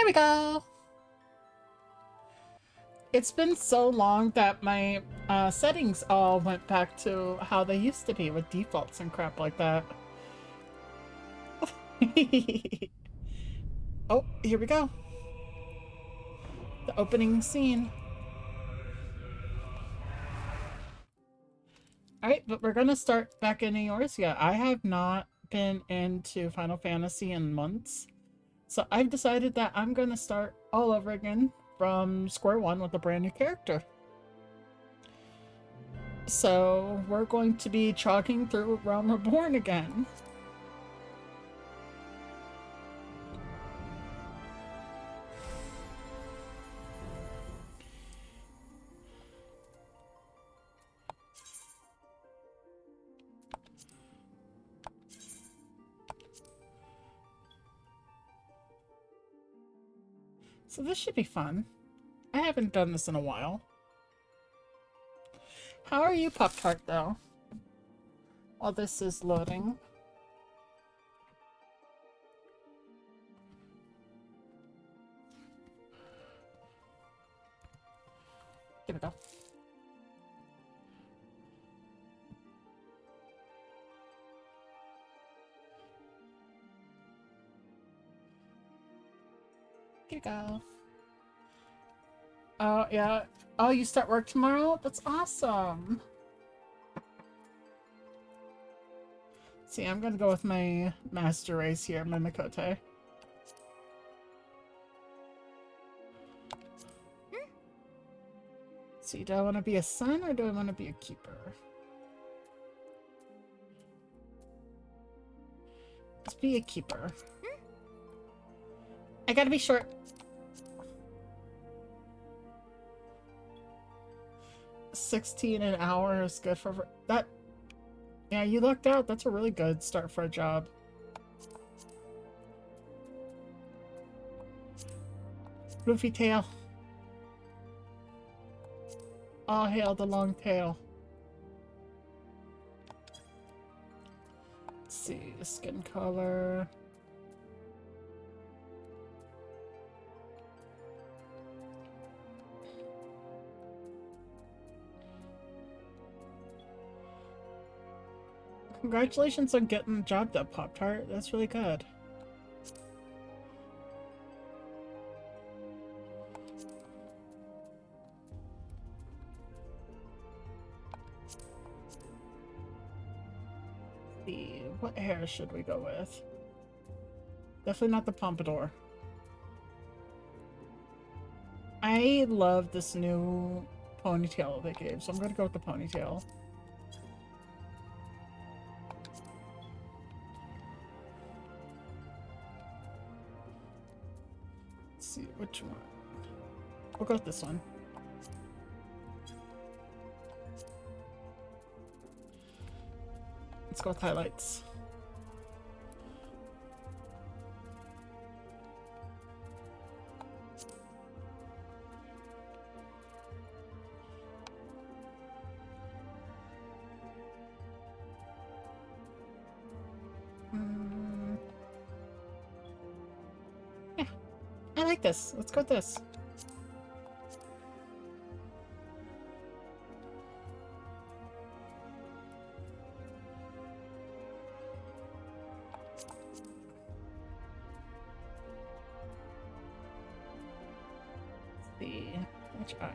There we go. It's been so long that my settings all went back to how they used to be with defaults and crap like that. Oh, here we go. The opening scene. Alright, but we're gonna start back in Eorzea. I have not been into Final Fantasy in months. So I've decided that I'm gonna start all over again from square one with a brand new character. So we're going to be chalking through Realm Reborn again. So this should be fun. I haven't done this in a while. How are you, Pop-Tart, though? While this is loading. Here we go. Here we go. Oh, yeah. Oh, you start work tomorrow? That's awesome. See, I'm gonna go with my master race here, my Mikote. See, do I want to be a son or do I want to be a keeper? Let's be a keeper. I gotta be short. $16 an hour is good for that. Yeah, you lucked out. That's a really good start for a job. Floofy tail. All hail the long tail. Let's see, skin color. Congratulations on getting the job done, Pop-Tart. That's really good. Let's see, what hair should we go with? Definitely not the pompadour. I love this new ponytail they gave, so I'm gonna go with the ponytail. See which one. We'll go with this one. Let's go with highlights. Yeah, I like this. Let's go with this. See which eye.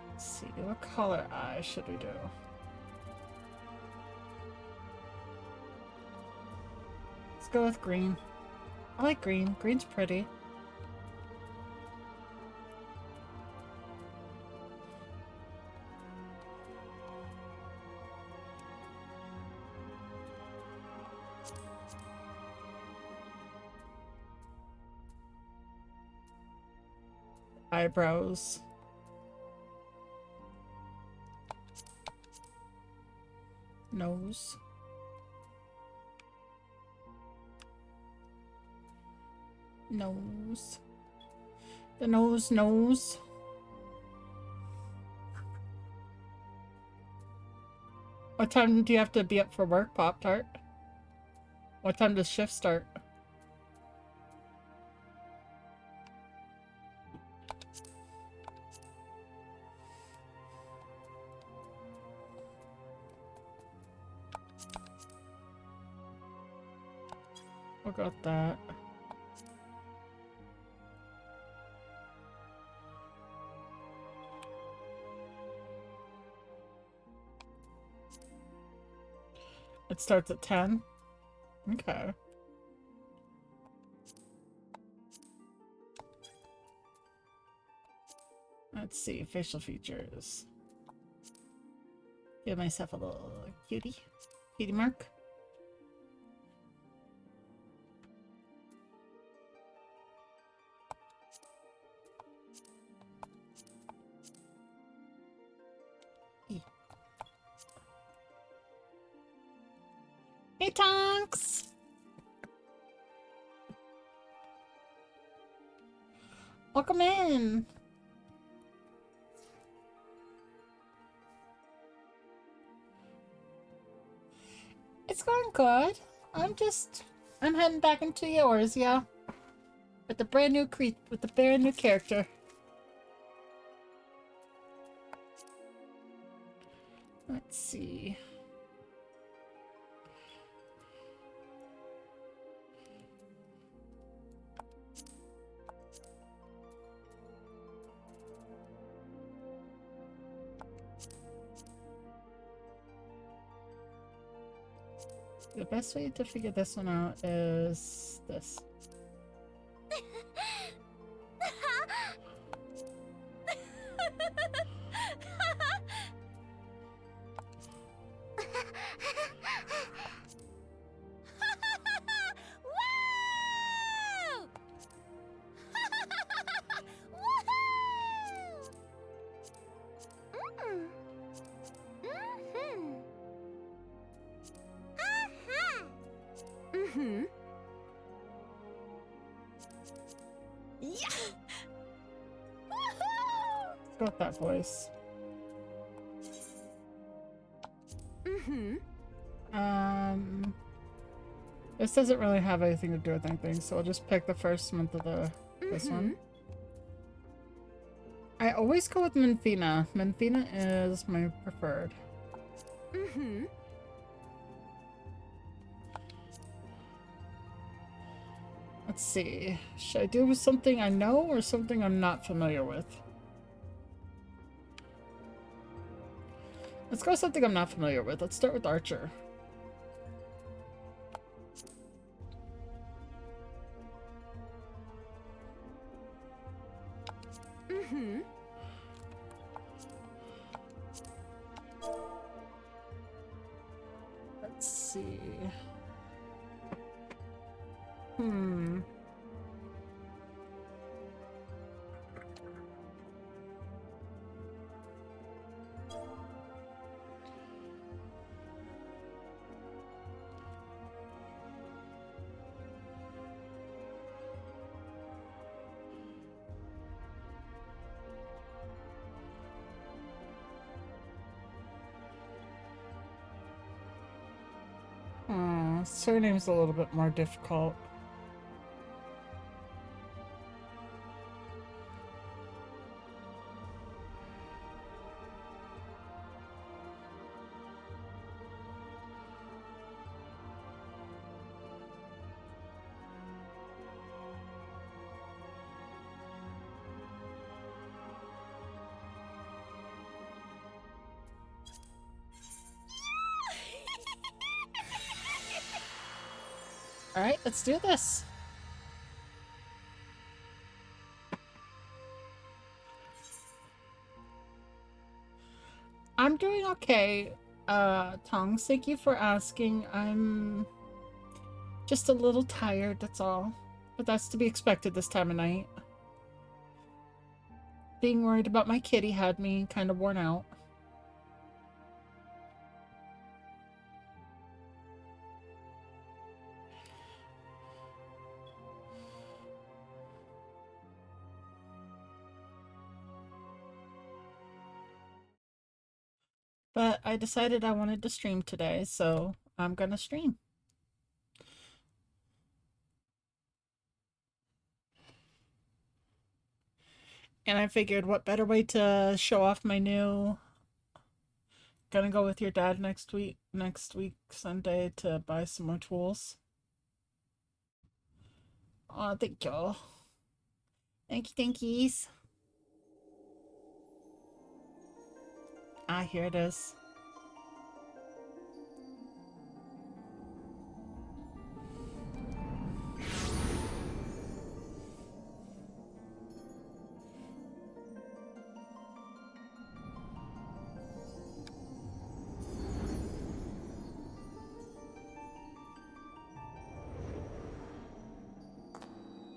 Let's see, what color eye should we do? Let's go with green. I like green. Green's pretty. Eyebrows. Nose. Nose. The nose. What time do you have to be up for work, Pop-Tart? What time does shift start? I got that. It starts at 10? Okay. Let's see, facial features. Give myself a little cutie mark. Hey, Tonks! Welcome in! It's going good. I'm heading back into yours, yeah. With the brand new character. Let's see. The best way to figure this one out is this. Got that voice. This doesn't really have anything to do with anything, so I'll just pick the first month of this one. I always go with Menfina. Menfina is my preferred. Let's see. Should I do something I know or something I'm not familiar with? Let's go with something I'm not familiar with. Let's start with Archer. Let's see. Surname's a little bit more difficult. Alright, let's do this. I'm doing okay. Tongs, thank you for asking. I'm just a little tired, that's all. But that's to be expected this time of night. Being worried about my kitty had me kind of worn out. But I decided I wanted to stream today, so I'm gonna stream. And I figured what better way to show off my new... Gonna go with your dad next week, Sunday, to buy some more tools. Oh, thank you. Thankies. Ah, here it is.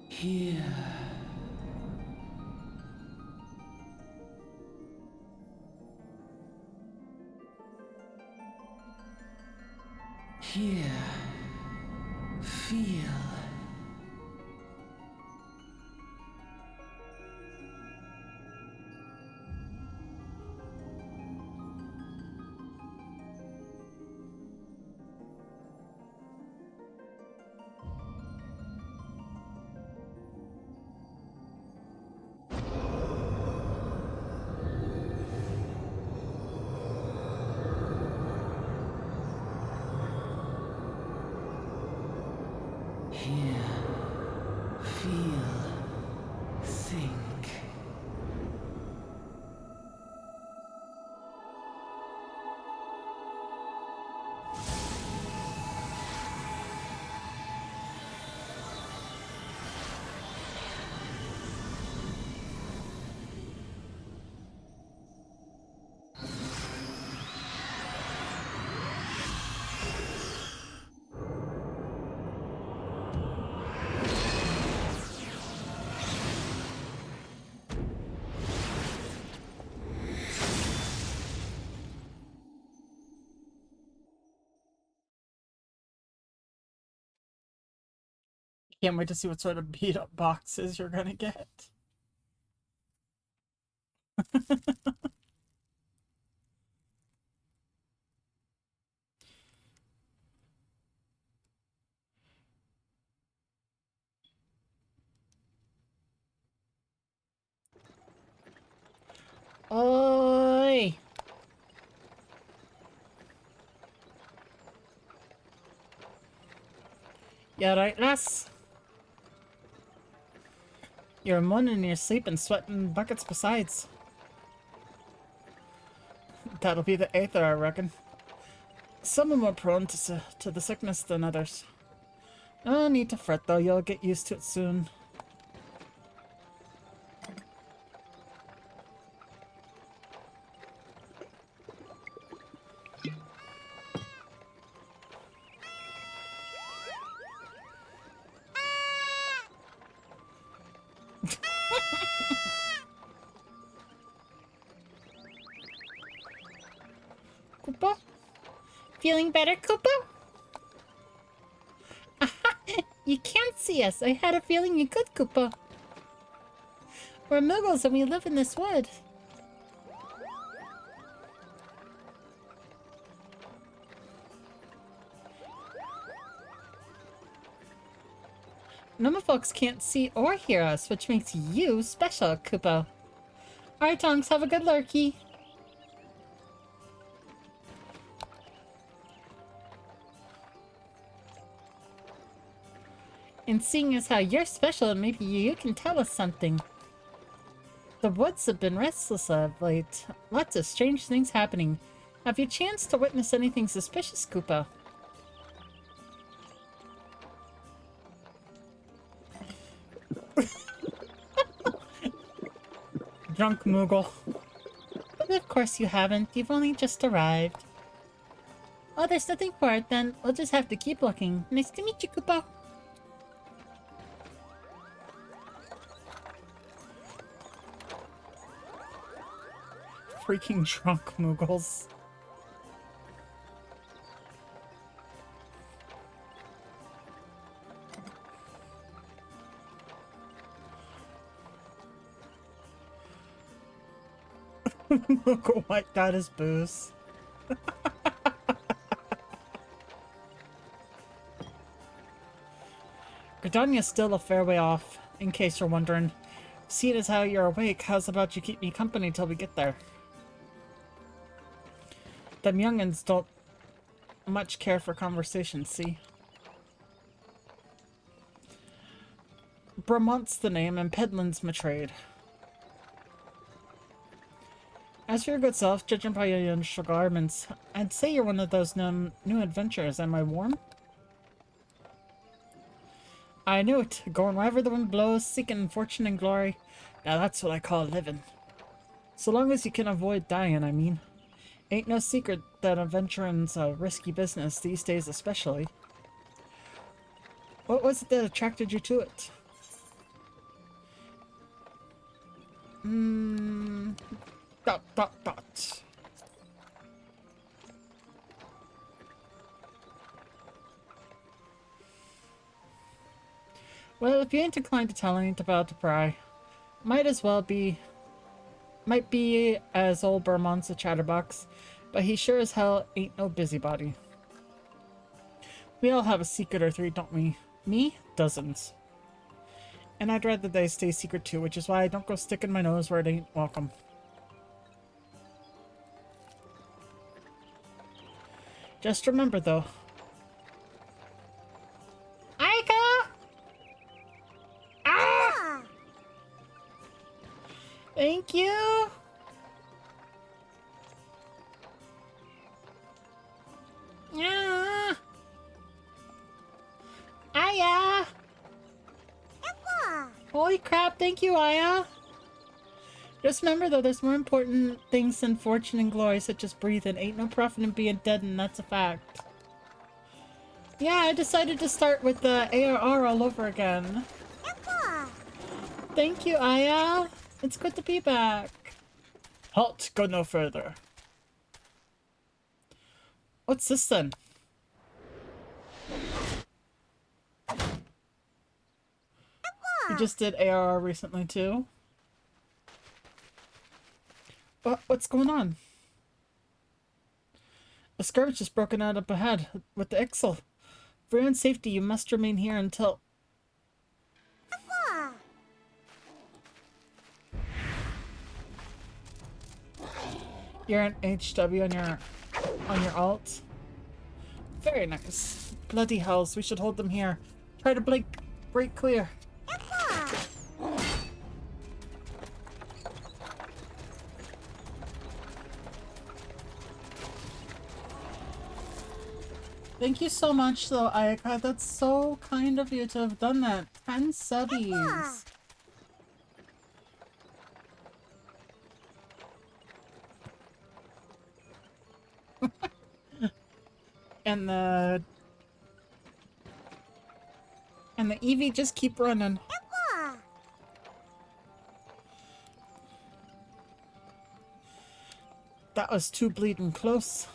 Here. Here. Feel. Here. Feel. Think. Can't wait to see what sort of beat up boxes you're gonna get. Oi! You alright, lass? You're moaning in your sleep and sweating buckets besides. That'll be the aether, I reckon. Some are more prone to the sickness than others. No need to fret, though. You'll get used to it soon. Koopa? Feeling better, Koopa? You can't see us. I had a feeling you could, Koopa. We're Muggles and we live in this wood. Normal folks can't see or hear us, which makes you special, Koopa. Alright, Tonks, have a good lurkey. And seeing as how you're special, maybe you can tell us something. The woods have been restless of late. Lots of strange things happening. Have you chanced to witness anything suspicious, Koopa? Drunk Moogle. But of course you haven't. You've only just arrived. Oh, there's nothing for it then. We'll just have to keep looking. Nice to meet you, Koopa. Freaking drunk Moogles. Moogle wiped out his booze. Gridania's still a fair way off, in case you're wondering. Seeing as how you're awake, how's about you keep me company till we get there? Them young'uns don't much care for conversation, see? Bramont's the name, and Pedlin's my trade. As for your good self, judging by your initial garments, I'd say you're one of those new adventurers. Am I warm? I knew it. Going wherever the wind blows, seeking fortune and glory. Now that's what I call living. So long as you can avoid dying, I mean. Ain't no secret that adventuring's a risky business these days especially. What was it that attracted you to it? Dot, dot, dot. Well, if you ain't inclined to tell ain't about to pry, might be as old Bermont's a chatterbox, but he sure as hell ain't no busybody. We all have a secret or three, don't we? Me? Dozens. And I'd rather they stay secret too, which is why I don't go sticking my nose where it ain't welcome. Just remember though. Aika! Ah! Thank you! Yeah. Aya! Holy crap, thank you, Aya! Just remember though, there's more important things than fortune and glory, such as breathing. Ain't no profit in being dead, and that's a fact. Yeah, I decided to start with the ARR all over again. Thank you, Aya! It's good to be back. Halt, go no further. What's this then? You just did ARR recently too? What's going on? A skirmish is broken out up ahead with the Ixel. For your own safety, you must remain here until... You're an HW on your alt? Very nice. Bloody hells, we should hold them here. Try to break clear. Thank you so much, though, Ayaka. That's so kind of you to have done that. 10 subbies. and the Eevee just keep running. That was too bleeding close.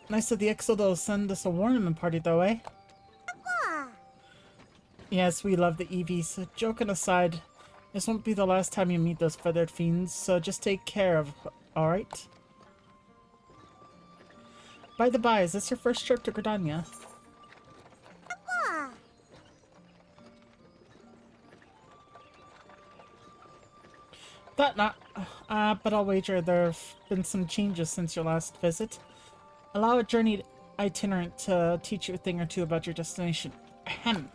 Nice of the Exodus to send us a warning party though, eh? Yes, we love the Eevees. Joking aside, this won't be the last time you meet those feathered fiends, so just take care of, alright? By the by, is this your first trip to Gridania? That not, but I'll wager there have been some changes since your last visit. Allow a journey itinerant to teach you a thing or two about your destination. Ahem.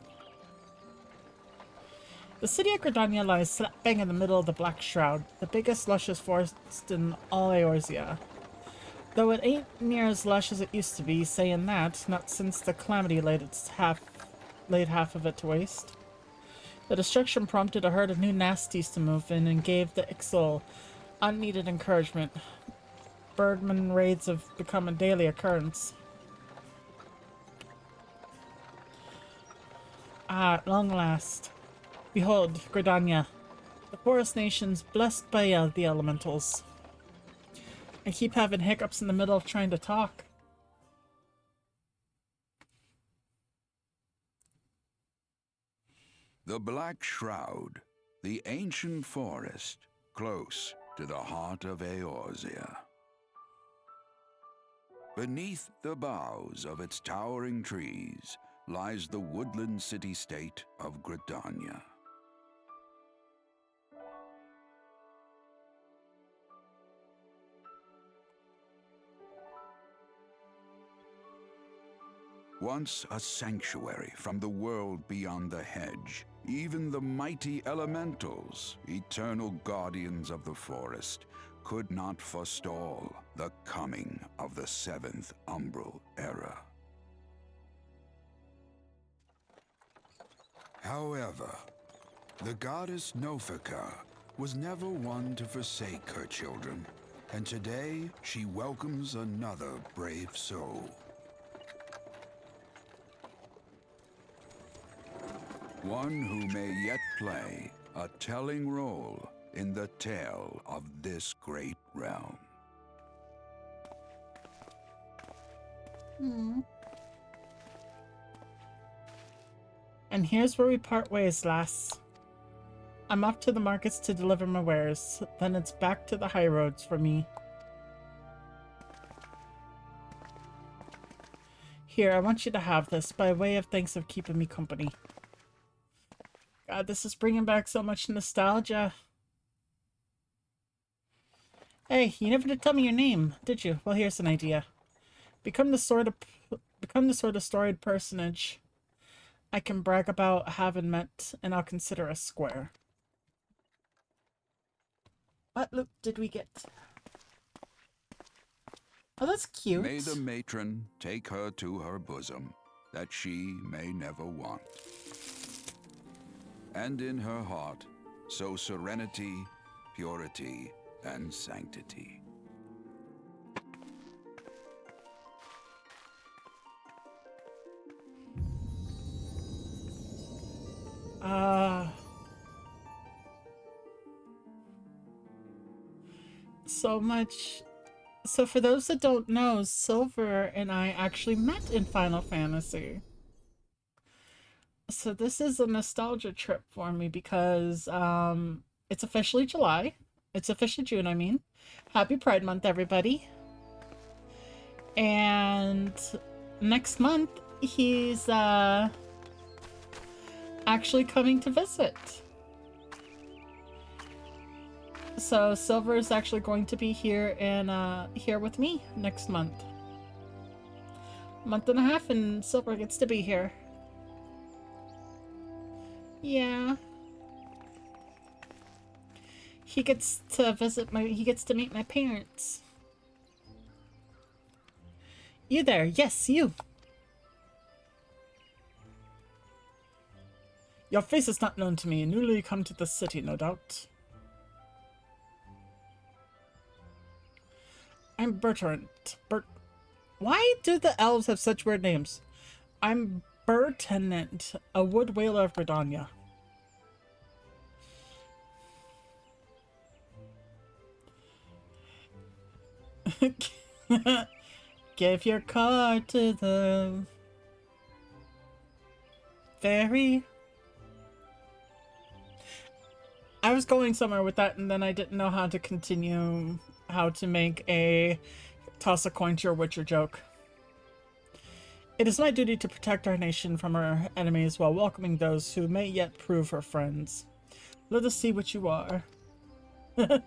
The city of Gridania lies slap bang in the middle of the Black Shroud, the biggest luscious forest in all Eorzea. Though it ain't near as lush as it used to be, saying that, not since the calamity laid half of it to waste. The destruction prompted a herd of new nasties to move in and gave the Ixal unneeded encouragement. Birdman raids have become a daily occurrence. Ah, at long last. Behold, Gridania, the forest nations blessed by the elementals. I keep having hiccups in the middle of trying to talk. The Black Shroud, the ancient forest, close to the heart of Eorzea. Beneath the boughs of its towering trees, lies the woodland city-state of Gridania. Once a sanctuary from the world beyond the hedge, even the mighty elementals, eternal guardians of the forest, could not forestall the coming of the seventh umbral era. However, the goddess Nofika was never one to forsake her children, and today she welcomes another brave soul. One who may yet play a telling role in the tale of this great realm. And here's where we part ways, lass. I'm off to the markets to deliver my wares. Then it's back to the high roads for me. Here, I want you to have this by way of thanks of keeping me company. God, this is bringing back so much nostalgia. Hey, you never did tell me your name, did you? Well, here's an idea. Become the sort of storied personage I can brag about having met, and I'll consider us square. What loot did we get? Oh, that's cute. May the matron take her to her bosom, that she may never want. And in her heart, sow serenity, purity, and sanctity. So much. So for those that don't know, Silver and I actually met in Final Fantasy. So this is a nostalgia trip for me because it's officially July. It's officially June, I mean. Happy Pride Month, everybody. And next month, he's actually coming to visit. So Silver is actually going to be here with me next month. Month and a half, and Silver gets to be here. Yeah. He gets to meet my parents. You there? Yes, you. Your face is not known to me, newly come to the city, no doubt. I'm Bertrand. Why do the elves have such weird names? I'm Bertrand, a wood whaler of Gridania. Give your card to the fairy. I was going somewhere with that, and then I didn't know how to continue, how to make a toss a coin to your Witcher joke. It is my duty to protect our nation from our enemies while welcoming those who may yet prove her friends. Let us see what you are. Hey,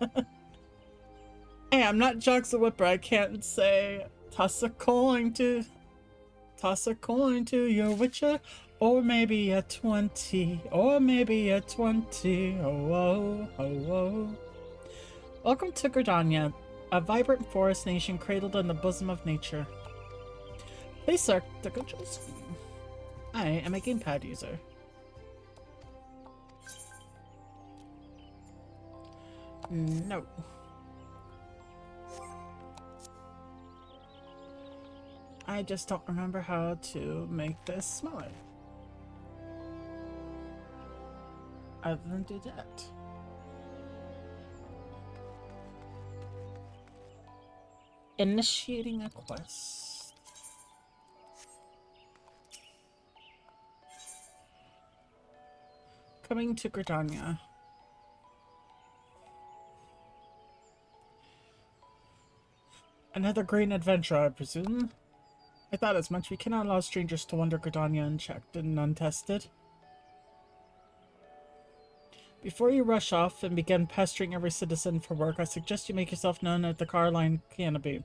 I'm not Jocks the Whipper. I can't say toss a coin to your Witcher, or maybe a 20, or maybe a 20. Oh, oh, oh, oh. Welcome to Gridania, a vibrant forest nation cradled in the bosom of nature. Please select the controls. I am a gamepad user. No. I just don't remember how to make this smaller. Other than do that. Initiating a quest. Coming to Gridania. Another green adventure, I presume. I thought as much. We cannot allow strangers to wander Gridania unchecked and untested. Before you rush off and begin pestering every citizen for work, I suggest you make yourself known at the Carline Canopy.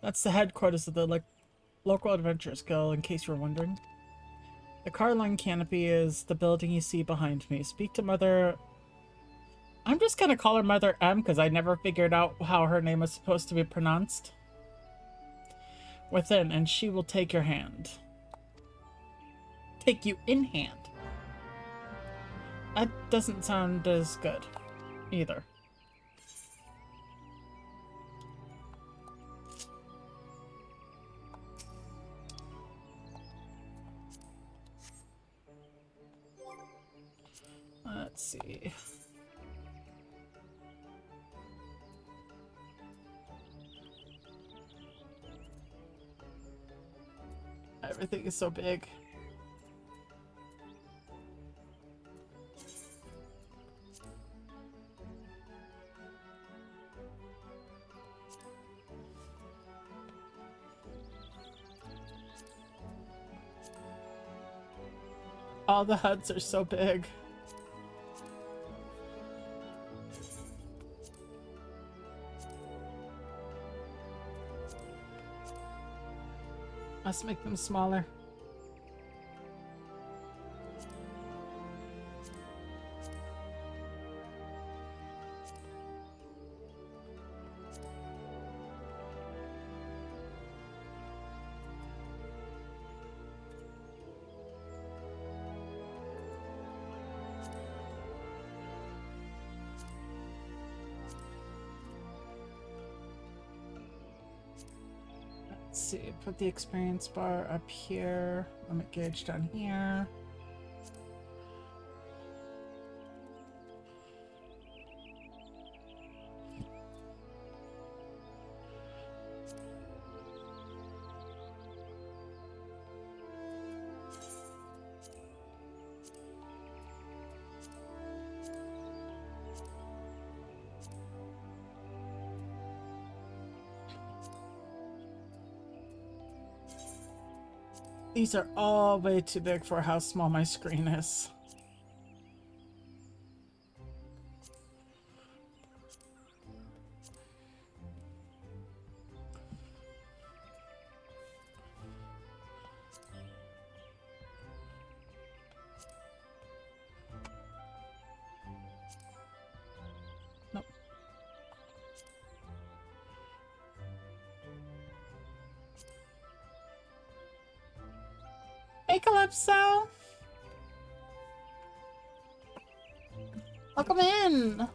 That's the headquarters of the local Adventurers Guild, in case you were wondering. The Carline Canopy is the building you see behind me. Speak to Mother... I'm just gonna call her Mother M because I never figured out how her name is supposed to be pronounced. Within, and she will take your hand. Take you in hand. That doesn't sound as good, either. Let's see. Everything is so big. All the huts are so big. Let's make them smaller. Let's see, put the experience bar up here, limit gauge down here. These are all way too big for how small my screen is. Nope. Hey, Calypso! Welcome in!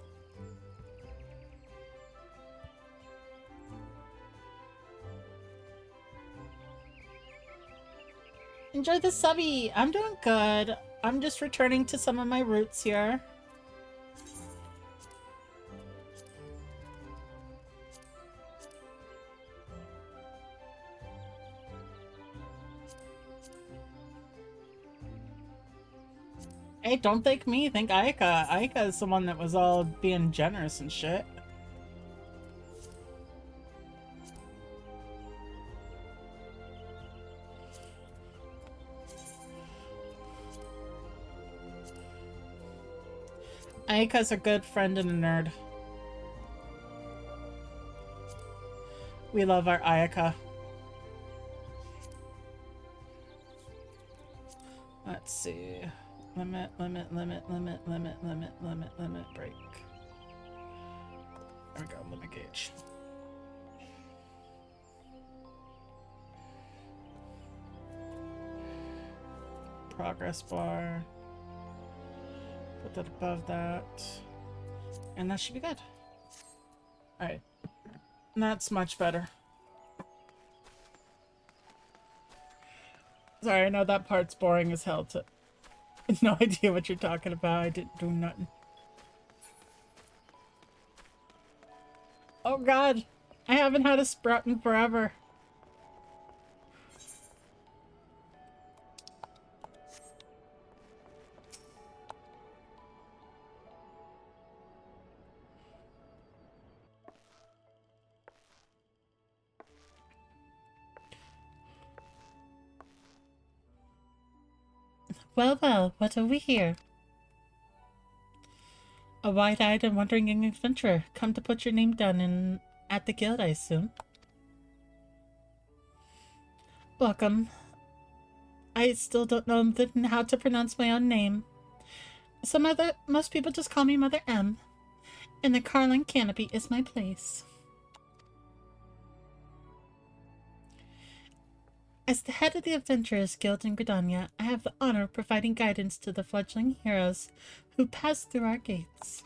Enjoy the subby! I'm doing good. I'm just returning to some of my roots here. Hey, don't thank me, thank Ayaka. Ayaka is the one that was all being generous and shit. Ayaka's a good friend and a nerd. We love our Ayaka. Let's see. Limit, limit, limit, limit, limit, limit, limit, limit, break. There we go, limit gauge. Progress bar. Put that above that. And that should be good. Alright. That's much better. Sorry, I know that part's boring as hell to... No idea what you're talking about. I didn't do nothing. Oh god! I haven't had a sprout in forever. Well, well, what have we here? A wide-eyed and wondering young adventurer, come to put your name down at the guild, I assume. Welcome. I still don't know how to pronounce my own name. Most people just call me Mother M. And the Carlin Canopy is my place. As the head of the Adventurers Guild in Gridania, I have the honor of providing guidance to the fledgling heroes who pass through our gates.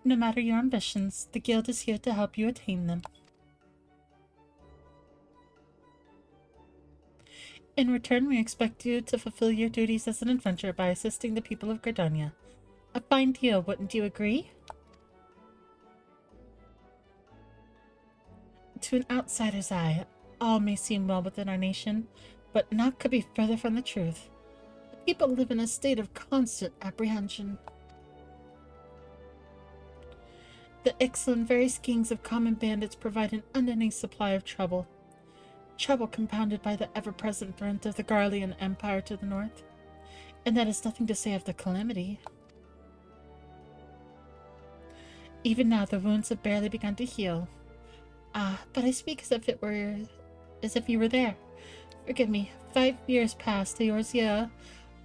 No matter your ambitions, the Guild is here to help you attain them. In return, we expect you to fulfill your duties as an adventurer by assisting the people of Gridania. A fine deal, wouldn't you agree? To an outsider's eye, all may seem well within our nation, but naught could be further from the truth. The people live in a state of constant apprehension. The Ixal and various gangs of common bandits provide an unending supply of trouble. Trouble compounded by the ever-present threat of the Garlean Empire to the north. And that is nothing to say of the calamity. Even now, the wounds have barely begun to heal. But I speak as if you were there. Forgive me. 5 years past, Eorzea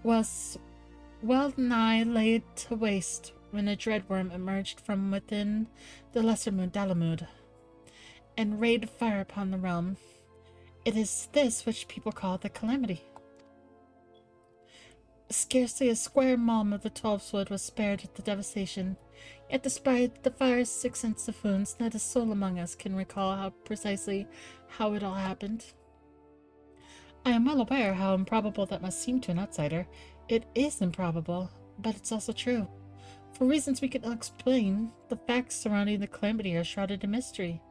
was well nigh laid to waste when a dreadworm emerged from within the lesser moon Dalamud and rained fire upon the realm. It is this which people call the calamity. Scarcely a square mile of the Twelveswood was spared at the devastation. Yet despite the fire's extensive wounds, not a soul among us can recall how it all happened. I am well aware how improbable that must seem to an outsider. It is improbable, but it's also true. For reasons we cannot explain, the facts surrounding the calamity are shrouded in mystery.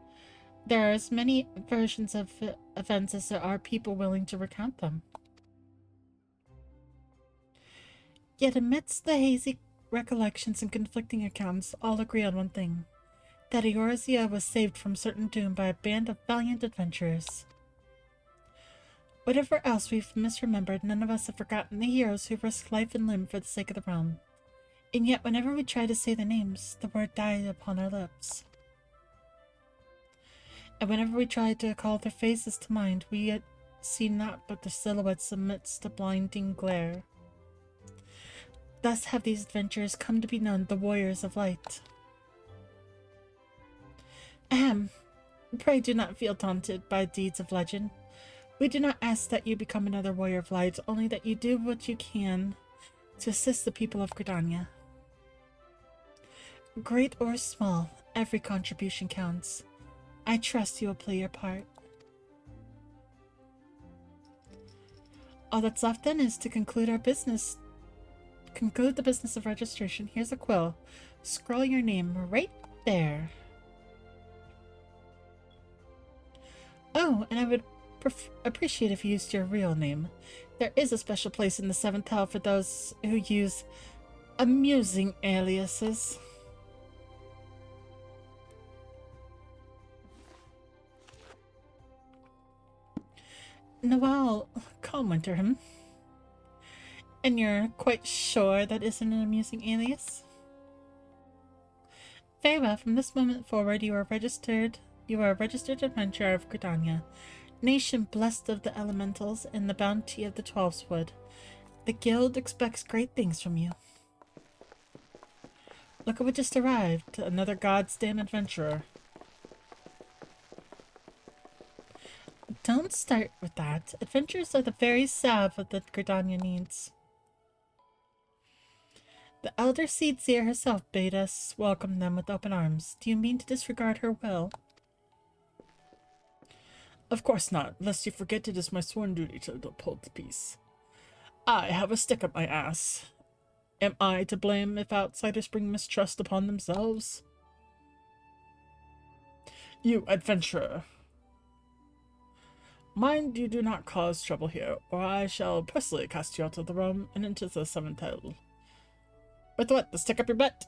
There are as many versions of events as there are people willing to recount them. Yet amidst the hazy recollections and conflicting accounts, all agree on one thing. That Eorzea was saved from certain doom by a band of valiant adventurers. Whatever else we've misremembered, none of us have forgotten the heroes who risked life and limb for the sake of the realm. And yet whenever we try to say their names, the word died upon our lips. And whenever we try to call their faces to mind, we see naught but their silhouettes amidst the blinding glare. Thus have these adventurers come to be known the Warriors of Light. Ahem. Pray do not feel daunted by deeds of legend. We do not ask that you become another Warrior of Light, only that you do what you can to assist the people of Gridania. Great or small, every contribution counts. I trust you will play your part. All that's left then is to conclude the business of registration. Here's a quill. Scroll your name right there. Oh, and I would appreciate if you used your real name. There is a special place in the 7th Hell for those who use amusing aliases. Noelle, calm Winterham. And you're quite sure that isn't an amusing alias? Very well, from this moment forward you are a registered adventurer of Gridania, nation blessed of the elementals and the bounty of the Twelveswood. The guild expects great things from you. Look at what just arrived, another God's damn adventurer. Don't start with that. Adventurers are the very salve that Gridania needs. The elder seed seer herself bade us welcome them with open arms. Do you mean to disregard her will? Of course not, lest you forget it is my sworn duty to uphold the peace. I have a stick up my ass. Am I to blame if outsiders bring mistrust upon themselves? You adventurer! Mind you do not cause trouble here, or I shall personally cast you out of the realm and into the 7th Hell. With what? The stick up your butt?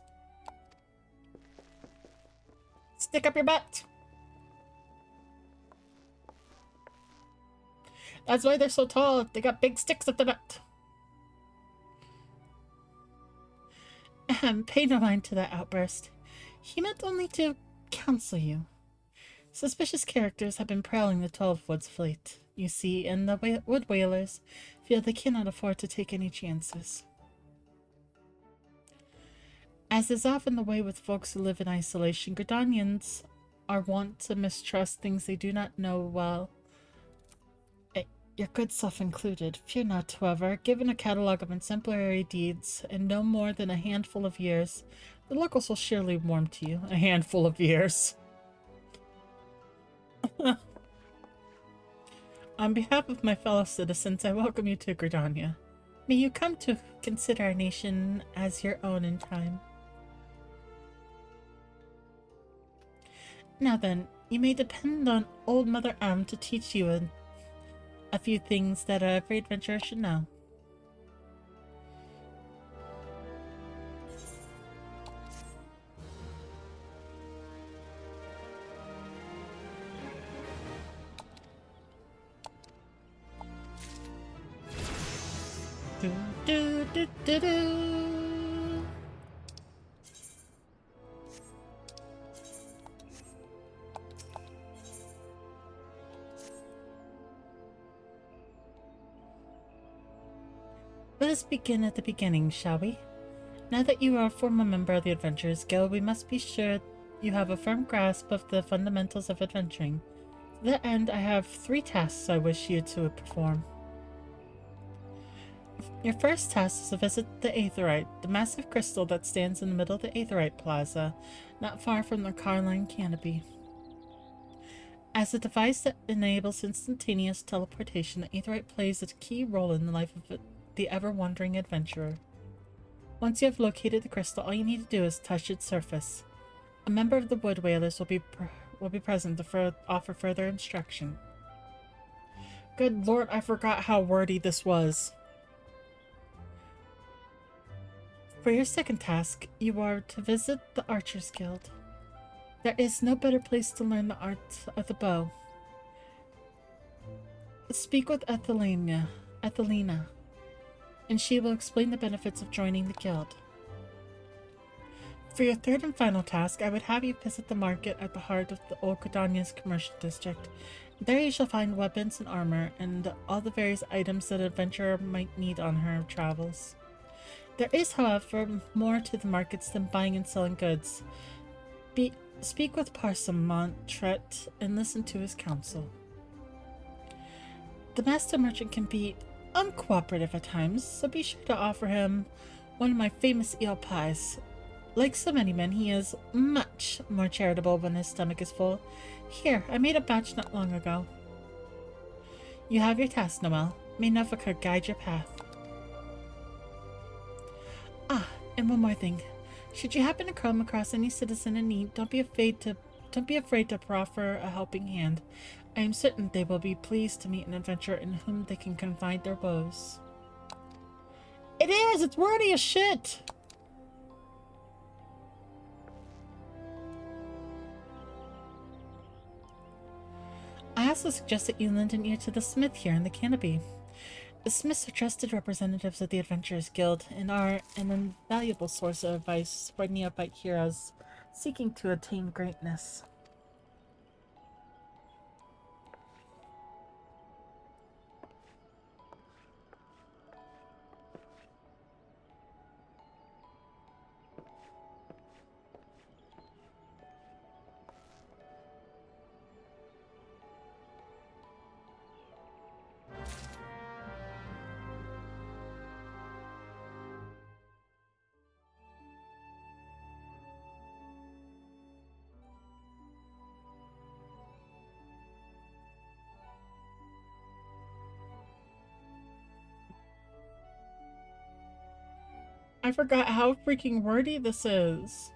Stick up your butt! That's why they're so tall. They got big sticks at the butt. Pay no mind to that outburst. He meant only to counsel you. Suspicious characters have been prowling the Twelveswood's fleet, you see, and the wood whalers feel they cannot afford to take any chances. As is often the way with folks who live in isolation, Gridanians are wont to mistrust things they do not know well. Your good self included. Fear not, however. Given a catalogue of exemplary deeds and no more than a handful of years, the locals will surely warm to you. A handful of years. On behalf of my fellow citizens, I welcome you to Gridania. May you come to consider our nation as your own in time. Now then, you may depend on old Mother Am to teach you a few things that every adventurer should know. Do, do, do, do, do. Let us begin at the beginning, shall we? Now that you are a former member of the Adventurers Guild, we must be sure you have a firm grasp of the fundamentals of adventuring. To that end, I have 3 tasks I wish you to perform. Your first task is to visit the Aetherite, the massive crystal that stands in the middle of the Aetherite Plaza, not far from the Carline Canopy. As a device that enables instantaneous teleportation, the Aetherite plays a key role in the life of the ever-wandering adventurer. Once you have located the crystal, all you need to do is touch its surface. A member of the Wood Whalers will be present to offer further instruction. Good lord, I forgot how wordy this was. For your second task, you are to visit the Archers Guild. There is no better place to learn the art of the bow. Speak with Ethelina, and she will explain the benefits of joining the guild. For your third and final task, I would have you visit the market at the heart of the old Gridania's commercial district. There you shall find weapons and armor, and all the various items that an adventurer might need on her travels. There is, however, more to the markets than buying and selling goods. Speak with Parson Montret and listen to his counsel. The master merchant can be uncooperative at times, so be sure to offer him one of my famous eel pies. Like so many men, he is much more charitable when his stomach is full. Here, I made a batch not long ago. You have your task, Noelle. May Nuvika guide your path. Ah, and one more thing. Should you happen to come across any citizen in need, don't be afraid to proffer a helping hand. I am certain they will be pleased to meet an adventurer in whom they can confide their woes. It is! It's wordy as shit! I also suggest that you lend an ear to the smith here in the canopy. The smiths are trusted representatives of the Adventurers Guild and are an invaluable source of advice for neophyte heroes seeking to attain greatness. I forgot how freaking wordy this is.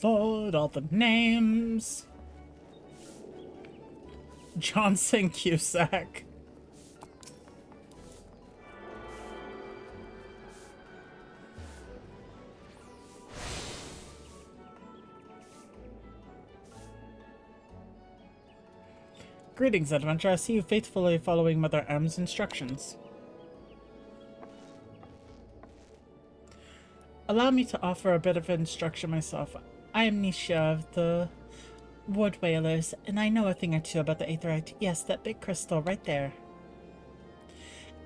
Vote all the names. Johnson Cusack. Greetings, adventurer. I see you faithfully following Mother M's instructions. Allow me to offer a bit of instruction myself. I am Nisha of the Wood Whalers, and I know a thing or two about the Aetheryte. Yes, that big crystal right there.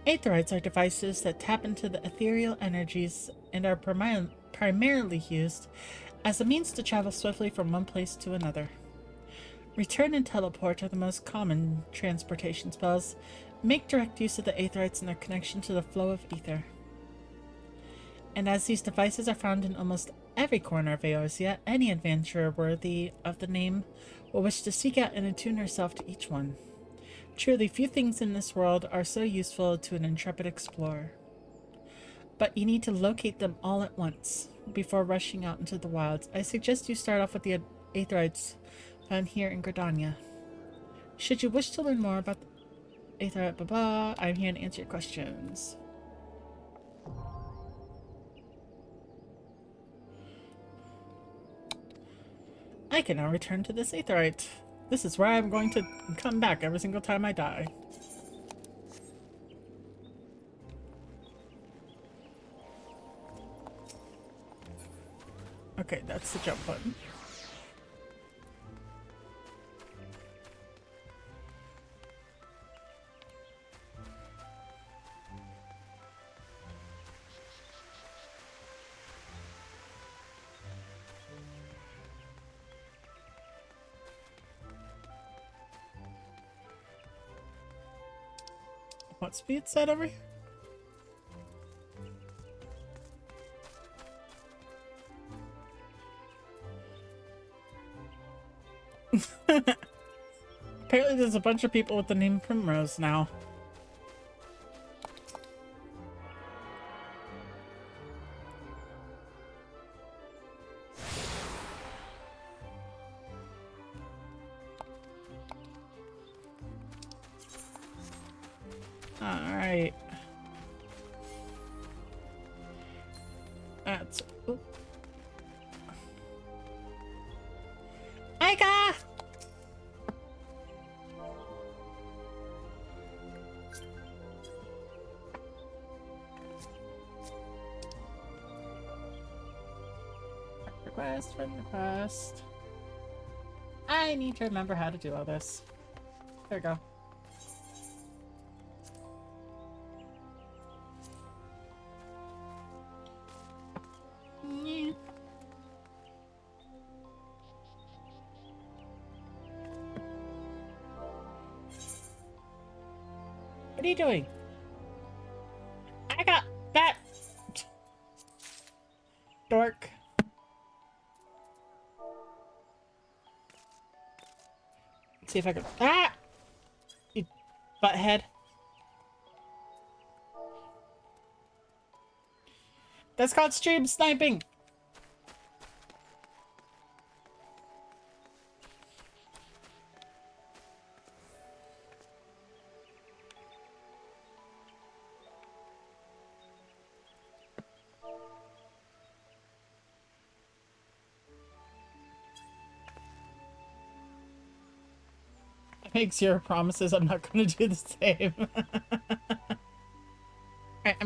Aetherites are devices that tap into the ethereal energies and are primarily used as a means to travel swiftly from one place to another. Return and teleport are the most common transportation spells. Make direct use of the Aetherites and their connection to the flow of ether. And as these devices are found in almost every corner of Eorzea, any adventurer worthy of the name will wish to seek out and attune herself to each one. Truly, few things in this world are so useful to an intrepid explorer. But you need to locate them all at once before rushing out into the wilds. I suggest you start off with the Aetherites found here in Gridania. Should you wish to learn more about the Aetherite, I'm here to answer your questions. I can now return to this Aetherite. This is where I'm going to come back every single time I die. Okay, that's the jump button. What speed set over here? Apparently there's a bunch of people with the name Primrose now. Alright. That's... Ooh. Aika! Friend request. I need to remember how to do all this. There we go. Yeah. What are you doing? I got that dork. Let's see if I can. Ah! You butthead. That's called stream sniping. Make zero promises. I'm not gonna do the same. Alright,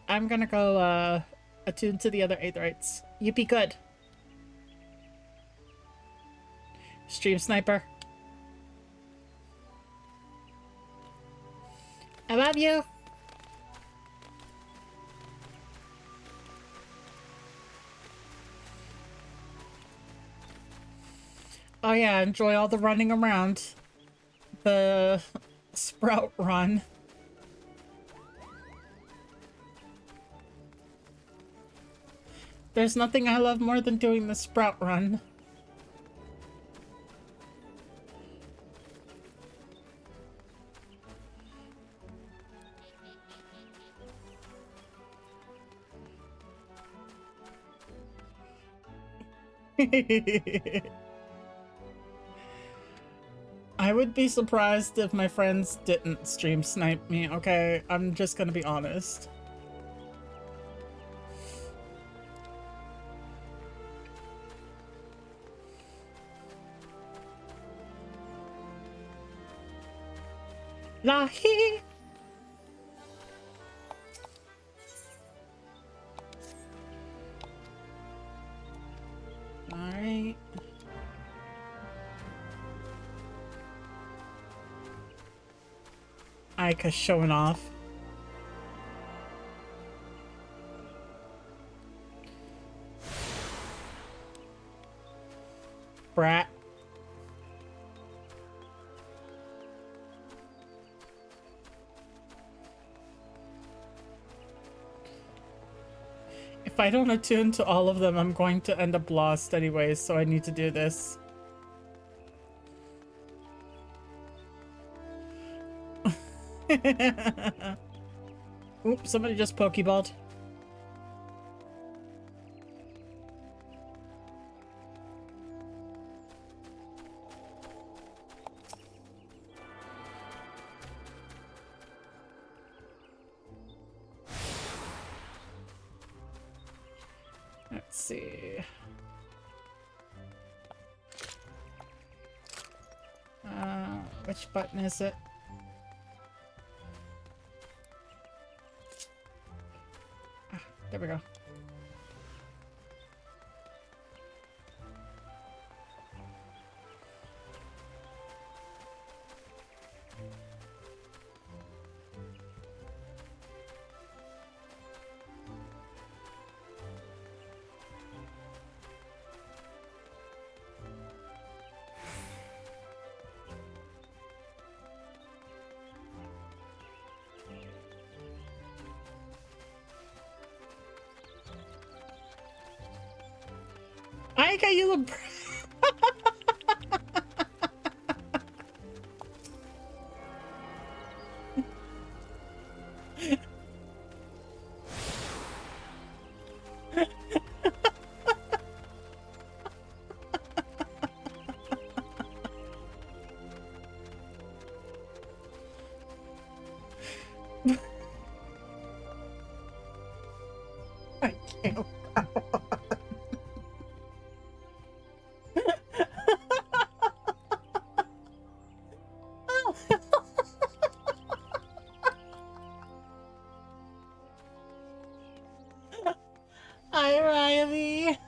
I'm gonna go attune to the other Aetherites. You be good. Stream sniper. I love you. Oh yeah, enjoy all the running around. The sprout run. There's nothing I love more than doing the sprout run. I would be surprised if my friends didn't stream snipe me, okay? I'm just gonna be honest. Lahi! Alright. Aika's showing off. Brat. If I don't attune to all of them, I'm going to end up lost anyways, so I need to do this. Oops, somebody just pokeballed. Let's see. Which button is it? There we go. Aika, you look. I can't. Hi, Riley.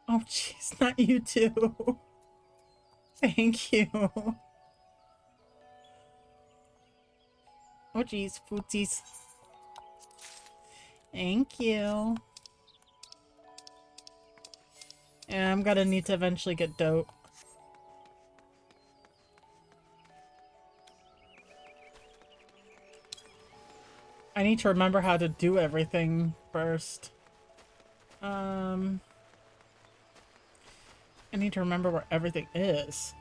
Oh, jeez, not you too. Thank you. Oh, jeez, footsies. Thank you. Yeah, I'm gonna need to eventually get dope. I need to remember how to do everything first. I need to remember where everything is.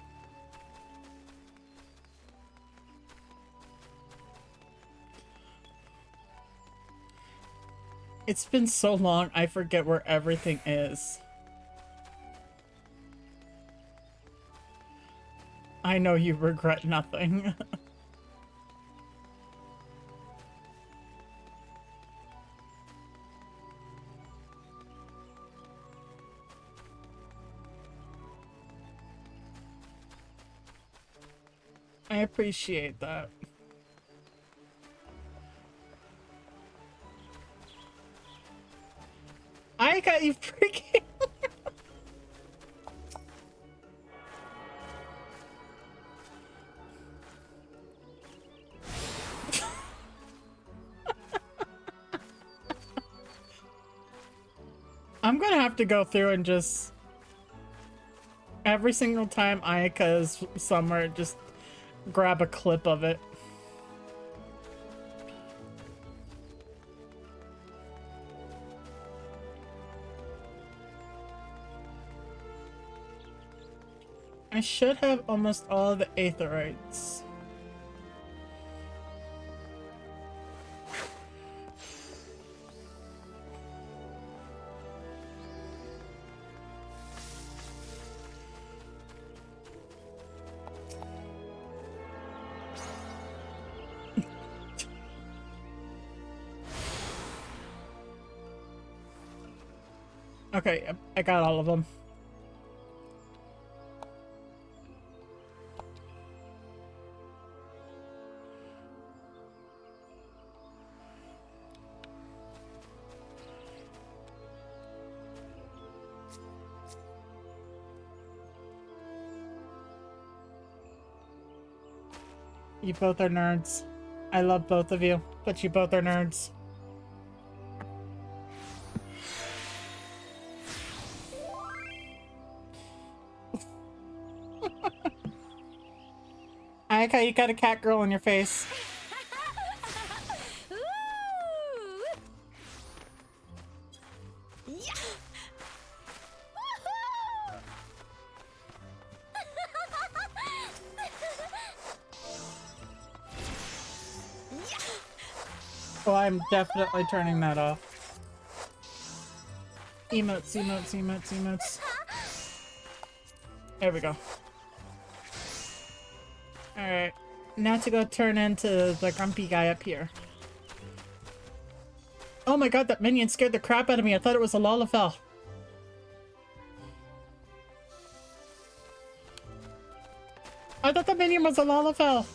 It's been so long, I forget where everything is. I know you regret nothing. I appreciate that. I got you freaking. I'm gonna have to go through and just every single time Ayaka is somewhere, just grab a clip of it. I I should have almost all the aetherites. Okay, I got all of them. You both are nerds. I love both of you, but you both are nerds. I like how you got a cat girl in your face. Oh, I'm definitely turning that off. Emotes, emotes, emotes, emotes. There we go. Alright. Now to go turn into the grumpy guy up here. Oh my god, that minion scared the crap out of me. I thought it was a Lalafell. I thought the minion was a Lalafell.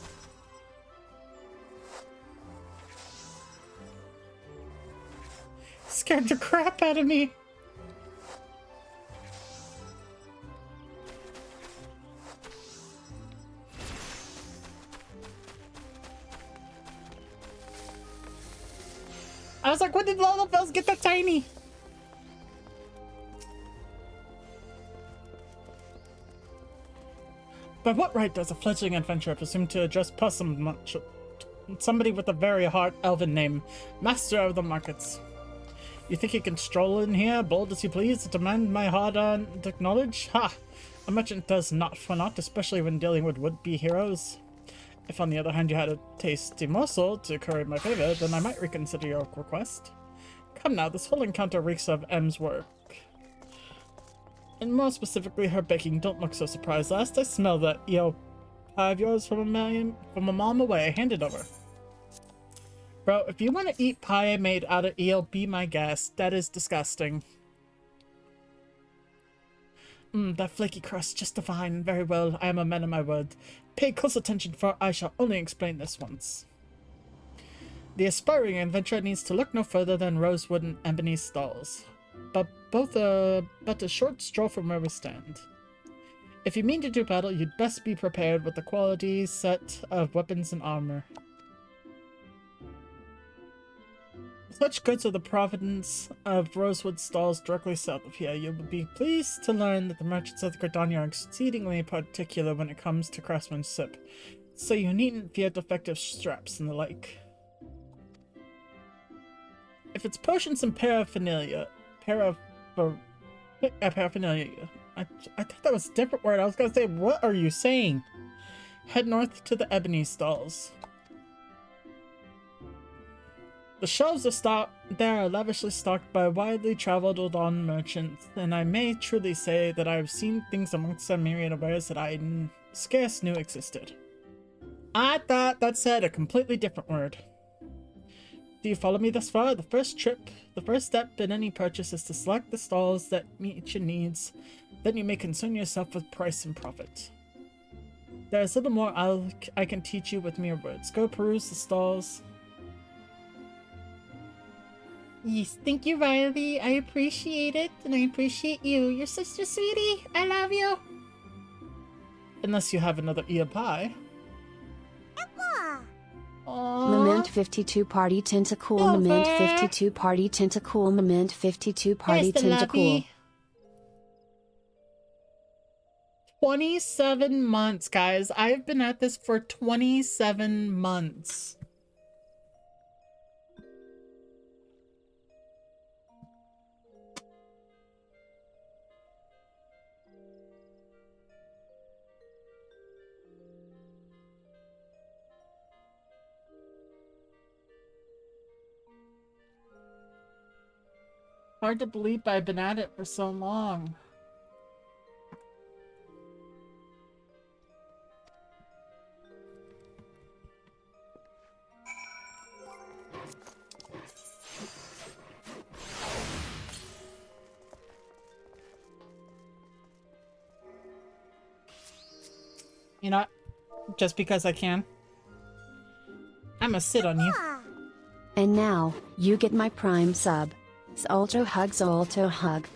Scared the crap out of me. I was like, when did Lalafells get that tiny? By what right does a fledgling adventurer presume to address somebody with a very hard elven name, master of the markets? You think you can stroll in here, bold as you please, demand my hard-earned knowledge? Ha! A merchant does not for naught, especially when dealing with would-be heroes. If, on the other hand, you had a tasty morsel to curry my favor, then I might reconsider your request. Come now, this whole encounter reeks of M's work. And more specifically, her baking. Don't look so surprised. Last I smelled that eel pie of yours from a mile away. Hand it over. Bro, if you want to eat pie made out of eel, be my guest. That is disgusting. That flaky crust, just divine. Very well, I am a man of my word. Pay close attention, for I shall only explain this once. The aspiring adventurer needs to look no further than Rosewood and Ebony stalls, but both are but a short stroll from where we stand. If you mean to do battle, you'd best be prepared with a quality set of weapons and armor. Such goods are the province of Rosewood stalls directly south of here. You will be pleased to learn that the merchants of Gridania are exceedingly particular when it comes to craftsmanship, so you needn't fear defective straps and the like. If it's potions and paraphernalia, I thought that was a different word. I was gonna say, what are you saying? Head north to the Ebony stalls. The shelves are lavishly stocked by widely traveled Odon merchants, and I may truly say that I have seen things amongst a myriad of wares that I scarce knew existed. I thought that said a completely different word. Do you follow me thus far? The first step in any purchase is to select the stalls that meet your needs. Then you may concern yourself with price and profit. There is little more I can teach you with mere words. Go peruse the stalls. Yes, thank you, Riley. I appreciate it, and I appreciate you. You're such a sweetie. I love you. Unless you have another eel pie. Lament 52 Party Tentacool, Lament 52 Party Tentacool, Lament 52 Party Tentacool. 27 months, guys. I've been at this for 27 months. Hard to believe, but I've been at it for so long. You know what? Just because I can. I'm gonna sit on you. And now, you get my prime sub. Zolto hug, Zolto hug.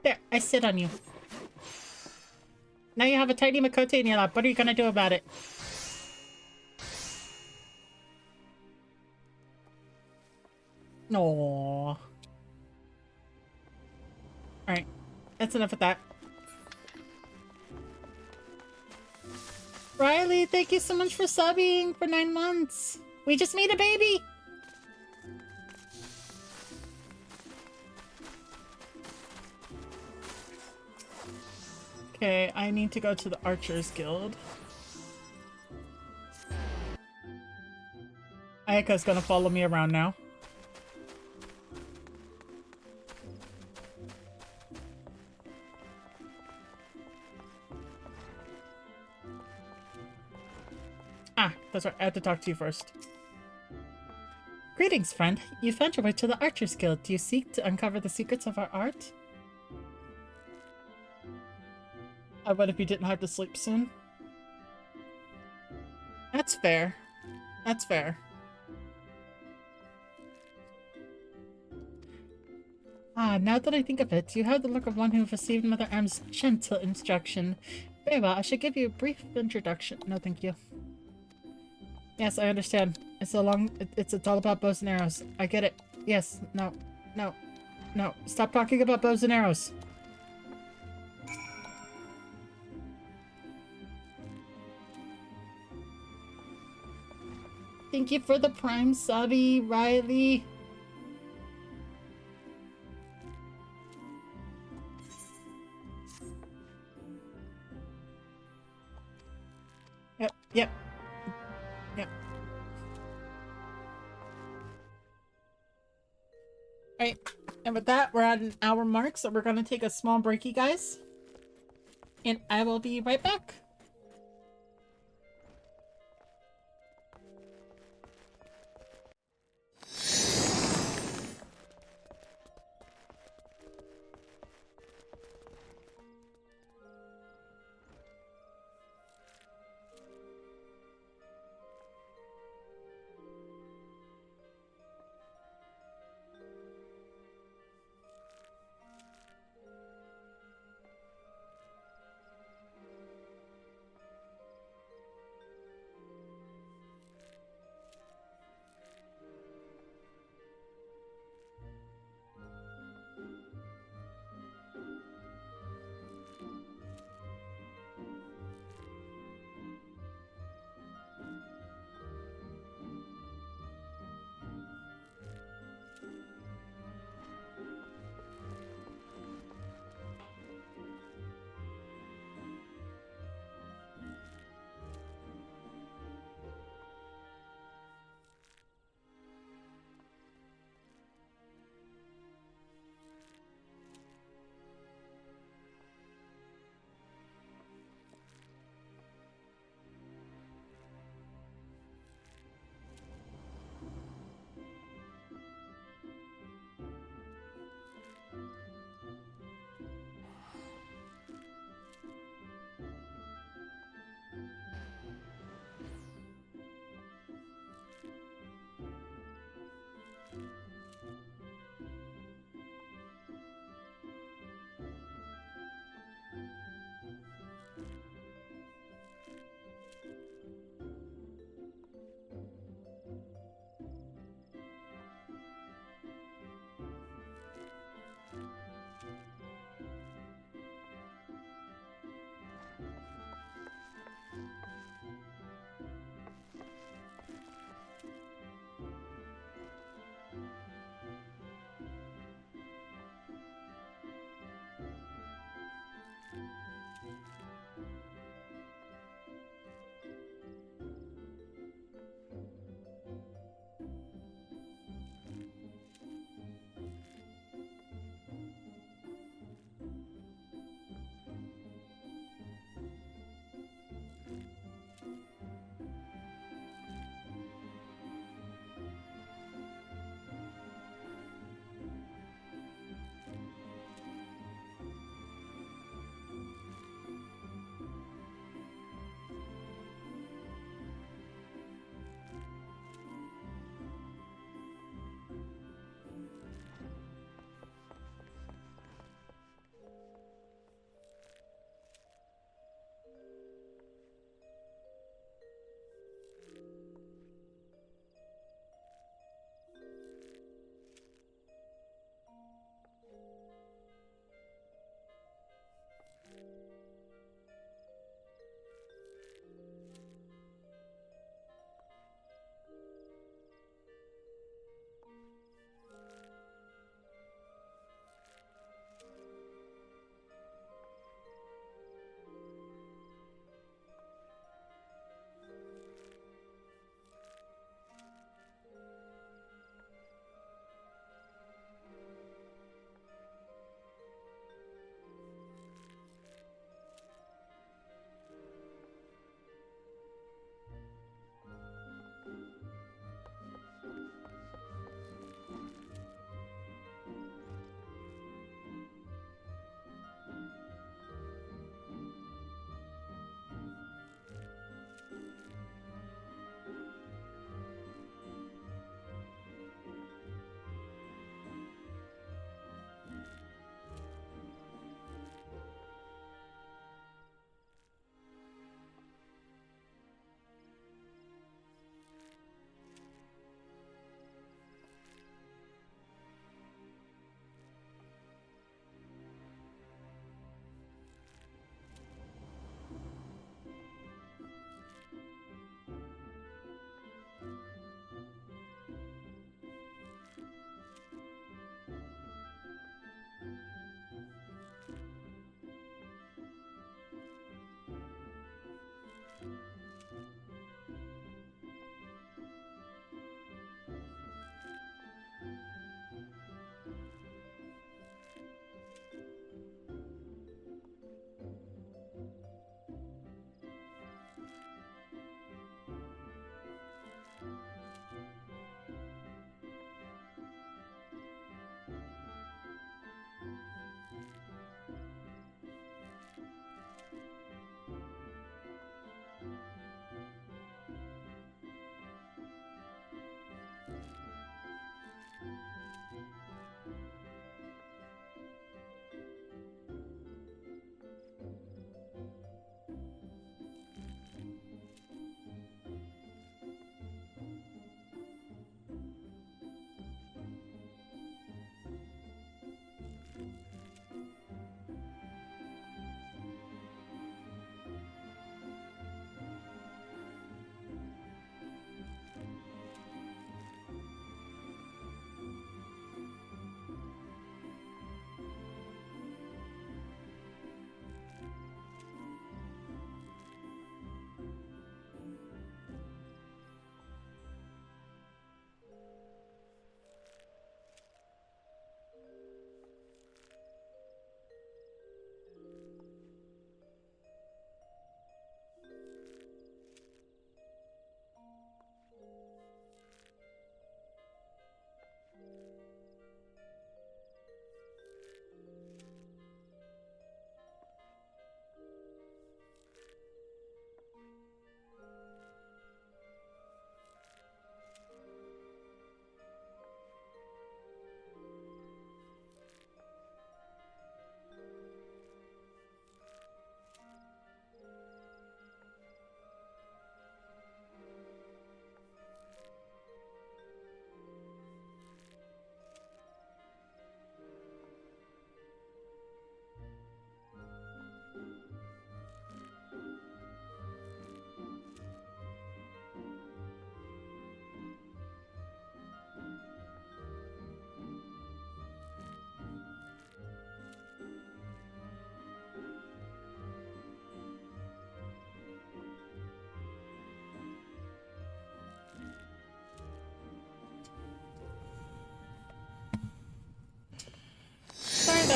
There, I sit on you. Now you have a tiny Makote in your lap. What are you gonna do about it? No. Alright. That's enough of that. Riley, thank you so much for subbing for 9 months. We just made a baby. Okay, I need to go to the Archers Guild. Ayaka's gonna follow me around now. Ah, that's right. I have to talk to you first. Greetings, friend. You found your way to the Archers Guild. Do you seek to uncover the secrets of our art? I would if you didn't have to sleep soon. That's fair. That's fair. Ah, now that I think of it, you have the look of one who received Mother M's gentle instruction. Very well, I should give you a brief introduction. No, thank you. Yes, I understand. It's all about bows and arrows. I get it. Yes, no, no, no. Stop talking about bows and arrows. Thank you for the prime subby, Riley. Yep, yep. Yep. Alright, and with that, we're at an hour mark, so we're gonna take a small breaky, guys. And I will be right back.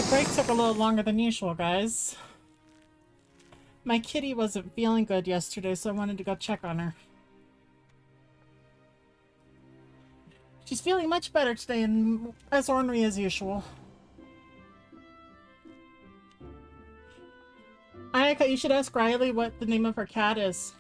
Break took a little longer than usual, guys. My kitty wasn't feeling good yesterday, so I wanted to go check on her. She's feeling much better today and as ornery as usual. Ayaka, you should ask Riley what the name of her cat is.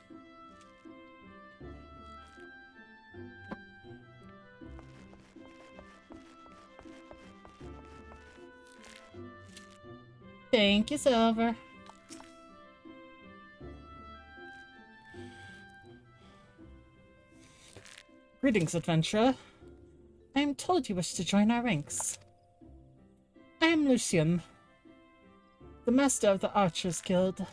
Thank you, Silver. Greetings, adventurer. I am told you wish to join our ranks. I am Lucian, the master of the Archers Guild,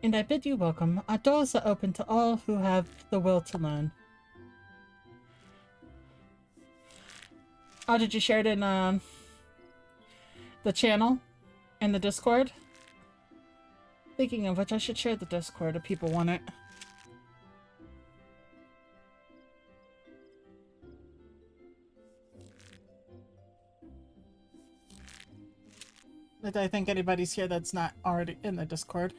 and I bid you welcome. Our doors are open to all who have the will to learn. Oh, did you share it in the channel? In the Discord? Thinking of which, I should share the Discord if people want it. But I think anybody's here that's not already in the Discord.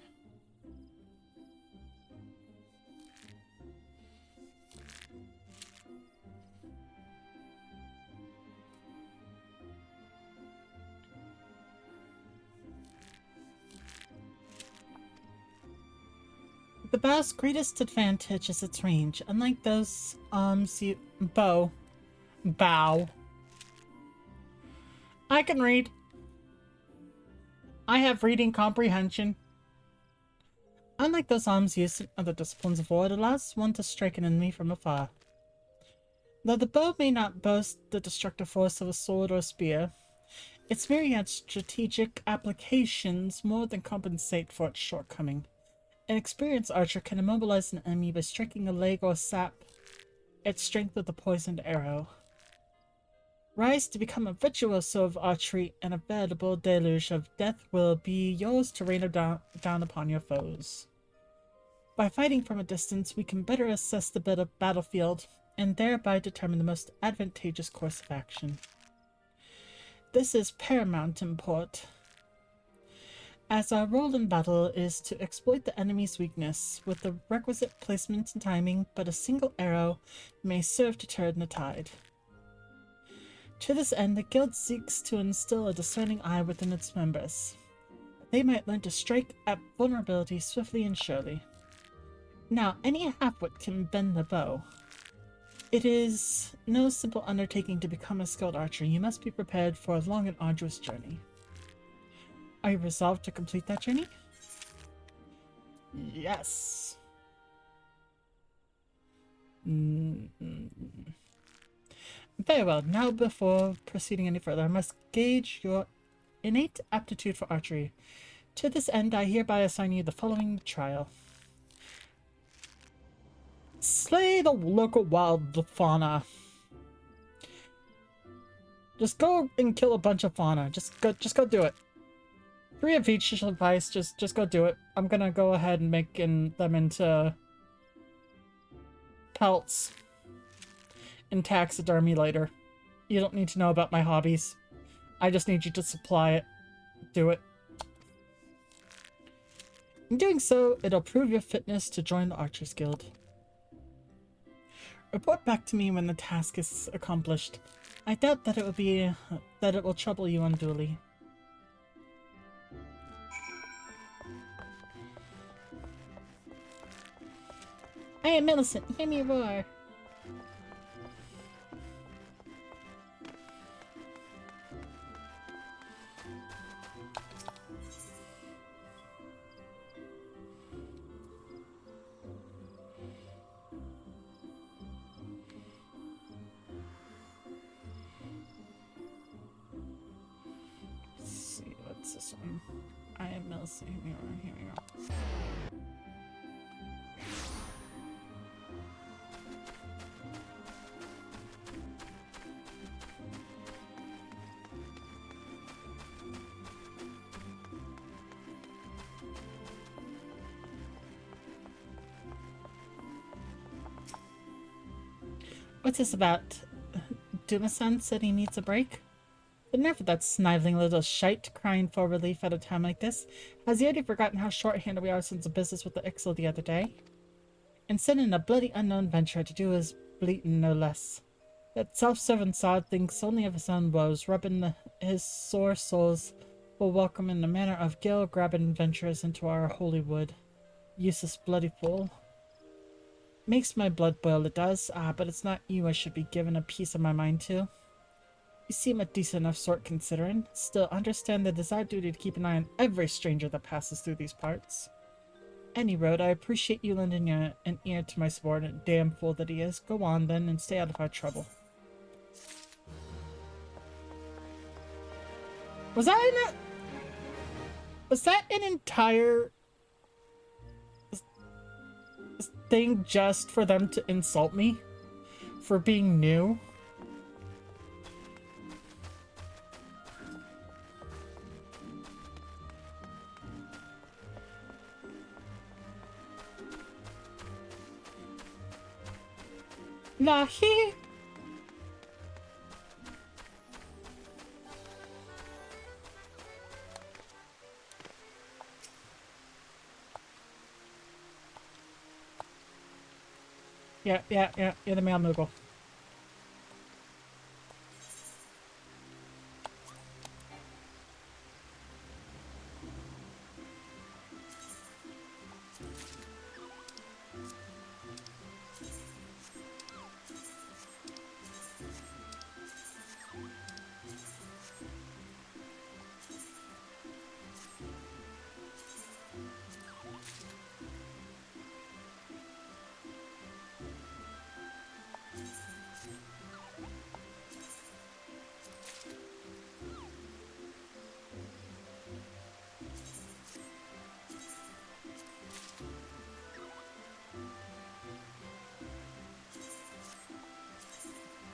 The bow's greatest advantage is its range. Unlike those bow. I can read. I have reading comprehension. Unlike those arms used in other disciplines of war, it allows one to strike an enemy from afar. Though the bow may not boast the destructive force of a sword or spear, its myriad strategic applications more than compensate for its shortcoming. An experienced archer can immobilize an enemy by striking a leg or sap its strength with a poisoned arrow. Rise to become a virtuoso of archery, and a veritable deluge of death will be yours to rain down upon your foes. By fighting from a distance, we can better assess the battlefield, and thereby determine the most advantageous course of action. This is paramount import, as our role in battle is to exploit the enemy's weakness with the requisite placement and timing, but a single arrow may serve to turn the tide. To this end, the guild seeks to instill a discerning eye within its members. They might learn to strike at vulnerability swiftly and surely. Now, any halfwit can bend the bow. It is no simple undertaking to become a skilled archer. You must be prepared for a long and arduous journey. Are you resolved to complete that journey? Yes. Very well. Now, before proceeding any further, I must gauge your innate aptitude for archery. To this end, I hereby assign you the following trial. Slay the local wild fauna. Just go and kill a bunch of fauna. Just go do it. 3 of each advice, just go do it. I'm gonna go ahead and make them into pelts and taxidermy later. You don't need to know about my hobbies. I just need you to supply it. Do it. In doing so, it'll prove your fitness to join the Archers Guild. Report back to me when the task is accomplished. I doubt that it will trouble you unduly. I am Millicent. Hear me roar. Let's see, what's this one? I am Millicent. Hear me roar. Here we go. What's this about? Duma-san said he needs a break? The nerve of that sniveling little shite crying for relief at a time like this. Has he already forgotten how short-handed we are since the business with the Ixel the other day? And sending a bloody unknown venturer to do his bleating no less. That self-serving sod thinks only of his own woes, rubbing his sore soles while welcoming the manner of gill-grabbing adventurers into our holy wood. Useless bloody fool. Makes my blood boil, it does. But it's not you I should be giving a piece of my mind to. You seem a decent enough sort considering. Still, understand that it is our duty to keep an eye on every stranger that passes through these parts. Any road, I appreciate you lending an ear to my subordinate, damn fool that he is. Go on then, and stay out of our trouble. Was that an entire thing just for them to insult me? For being new? Lahi. Yeah, you're the male Moogle.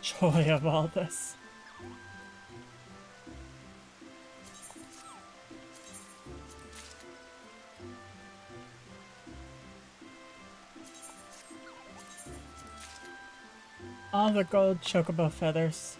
Joy of all this. All the gold chocobo feathers.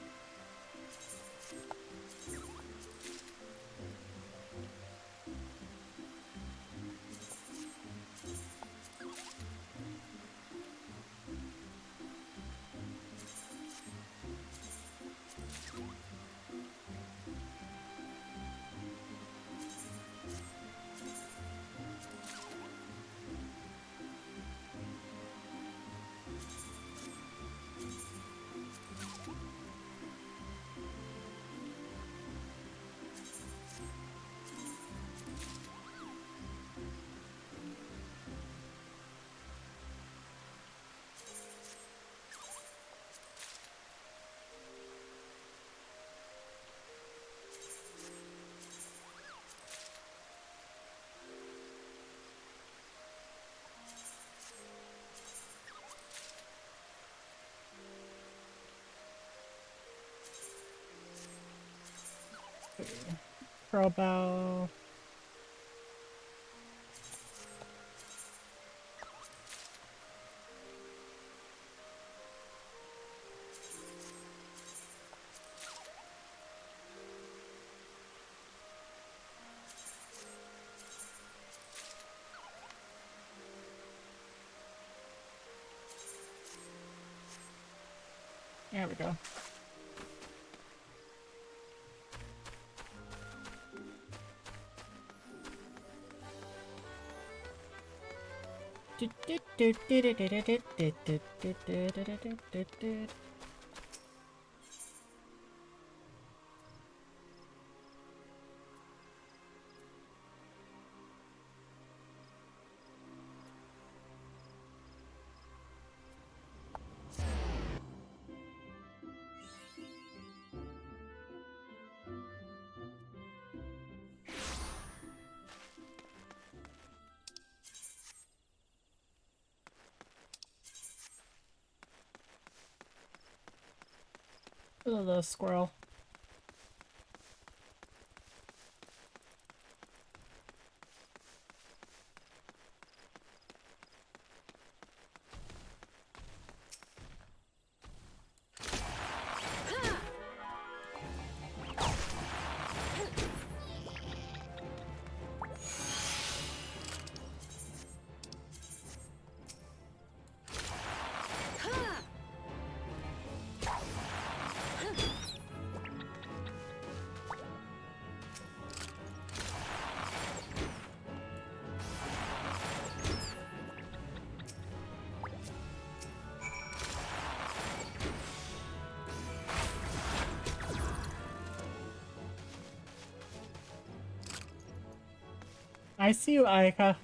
Pearl bow. There we go. Little squirrel. I see you, Aika.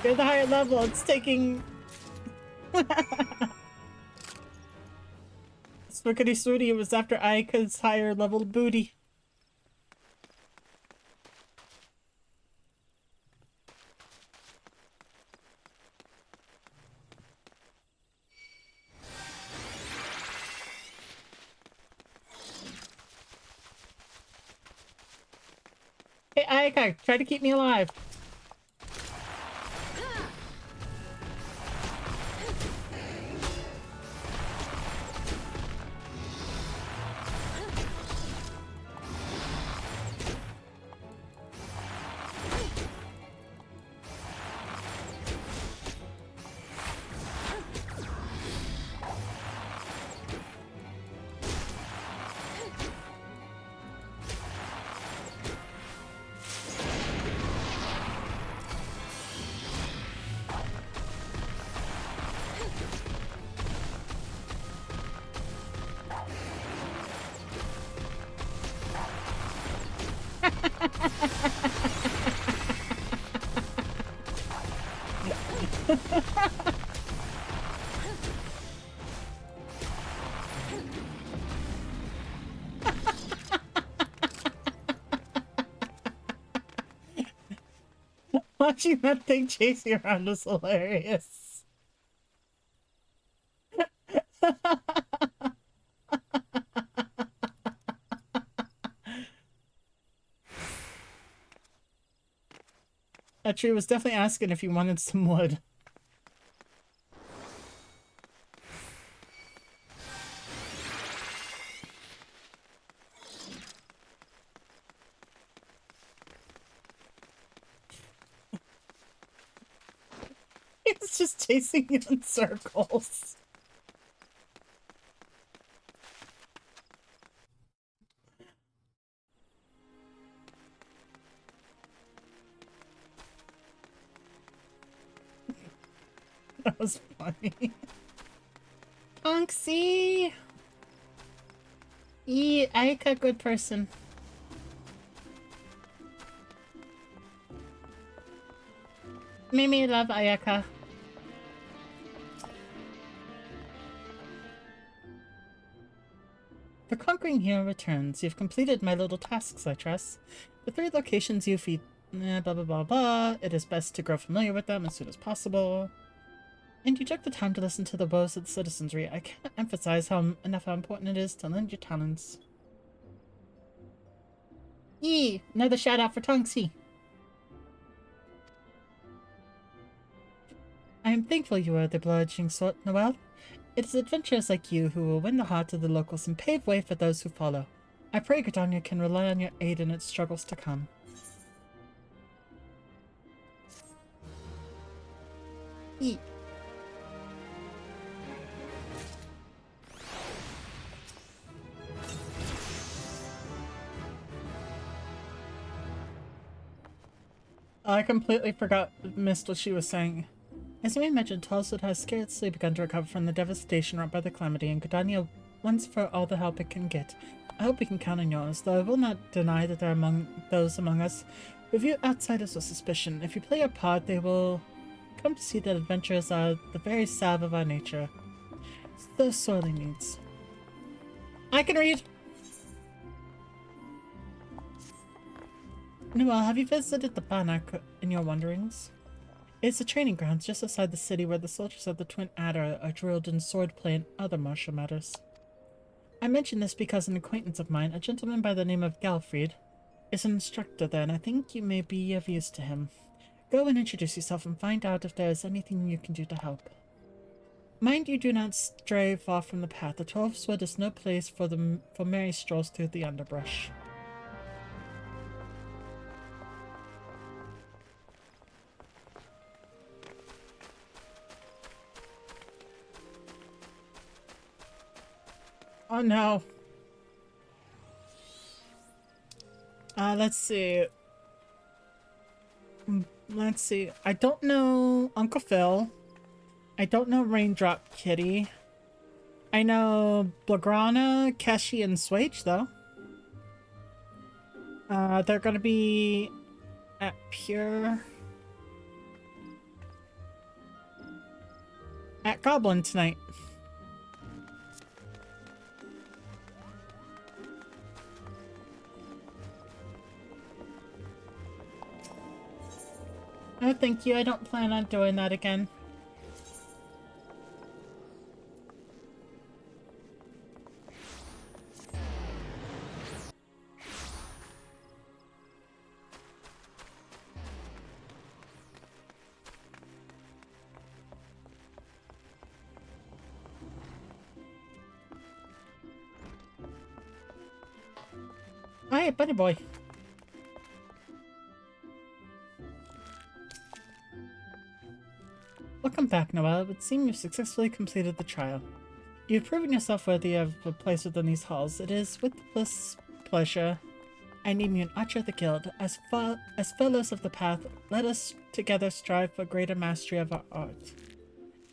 You're the higher level. It's taking. Spookity Swooty was after Aika's higher level booty. Hey Aika, try to keep me alive. Watching that thing chase you around is hilarious. That tree was definitely asking if you wanted some wood. It's just chasing you in circles. That was funny. Tonksy! Aika, good person. Mimi, love Ayaka. The conquering hero returns. You've completed my little tasks, I trust. The 3 locations you feed... blah blah blah blah. It is best to grow familiar with them as soon as possible. And you took the time to listen to the woes of the citizenry. I can't emphasize how important it is to lend your talents. Yee! Another shout out for Tonksy. I am thankful you are the obliging sort, Noelle. It is adventurers like you who will win the hearts of the locals and pave way for those who follow. I pray Gridania can rely on your aid in its struggles to come. Eat. I completely missed what she was saying. As you may imagine, Twelveswood has scarcely begun to recover from the devastation wrought by the calamity, and Gridania wants for all the help it can get. I hope we can count on yours, though I will not deny that there are those among us who view outsiders with suspicion. If you play your part, they will come to see that adventurers are the very salve of our nature. Those sorely needs. I can read! Noelle, have you visited the Bannock in your wanderings? It's a training grounds just outside the city where the soldiers of the Twin Adder are drilled in swordplay and other martial matters. I mention this because an acquaintance of mine, a gentleman by the name of Galfried, is an instructor there, and I think you may be of use to him. Go and introduce yourself and find out if there is anything you can do to help. Mind you do not stray far from the path. The Twelveswood is no place for merry strolls through the underbrush. Oh no. Let's see. Let's see. I don't know Uncle Phil. I don't know Raindrop Kitty. I know Blagrana, Keshi, and Swage, though. They're gonna be at Goblin tonight. No, thank you. I don't plan on doing that again. Hi, buddy boy. Welcome back, Noelle. It would seem you've successfully completed the trial. You've proven yourself worthy of a place within these halls. It is with pleasure I name you an Archer of the Guild. As fellows of the path, let us together strive for greater mastery of our art.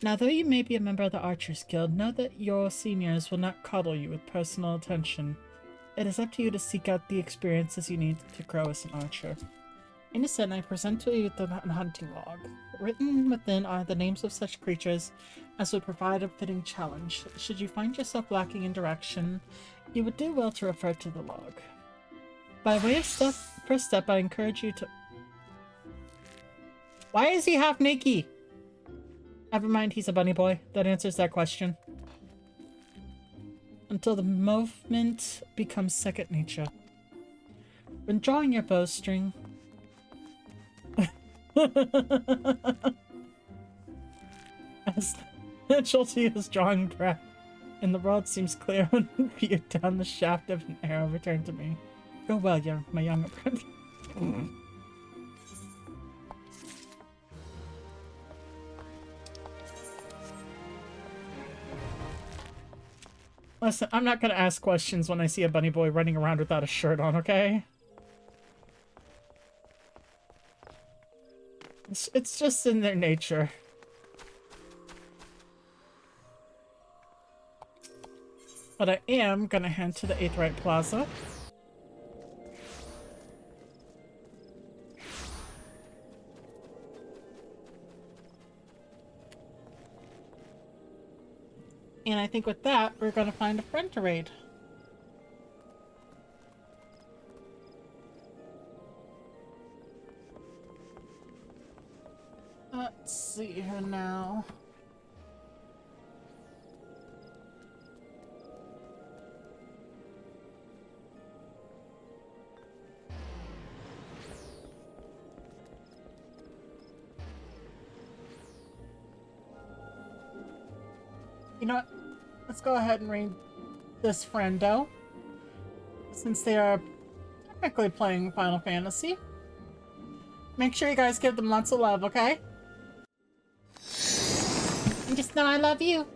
Now, though you may be a member of the Archers Guild, know that your seniors will not coddle you with personal attention. It is up to you to seek out the experiences you need to grow as an archer. In a sense, I present to you the hunting log. Written within are the names of such creatures as would provide a fitting challenge. Should you find yourself lacking in direction, you would do well to refer to the log. By way of first step, I encourage you to... Why is he half naked? Never mind, he's a bunny boy. That answers that question. Until the movement becomes second nature. When drawing your bowstring... As Schulte is drawing breath, and the world seems clear when viewed down the shaft of an arrow returned to me. Go well, my young apprentice. Listen, I'm not gonna ask questions when I see a bunny boy running around without a shirt on, okay? It's just in their nature. But I am gonna head to the Aetheryte Plaza. And I think with that, we're gonna find a friend to raid. Let's see here now. You know what? Let's go ahead and raid this friendo, since they are technically playing Final Fantasy. Make sure you guys give them lots of love, okay? And just know I love you.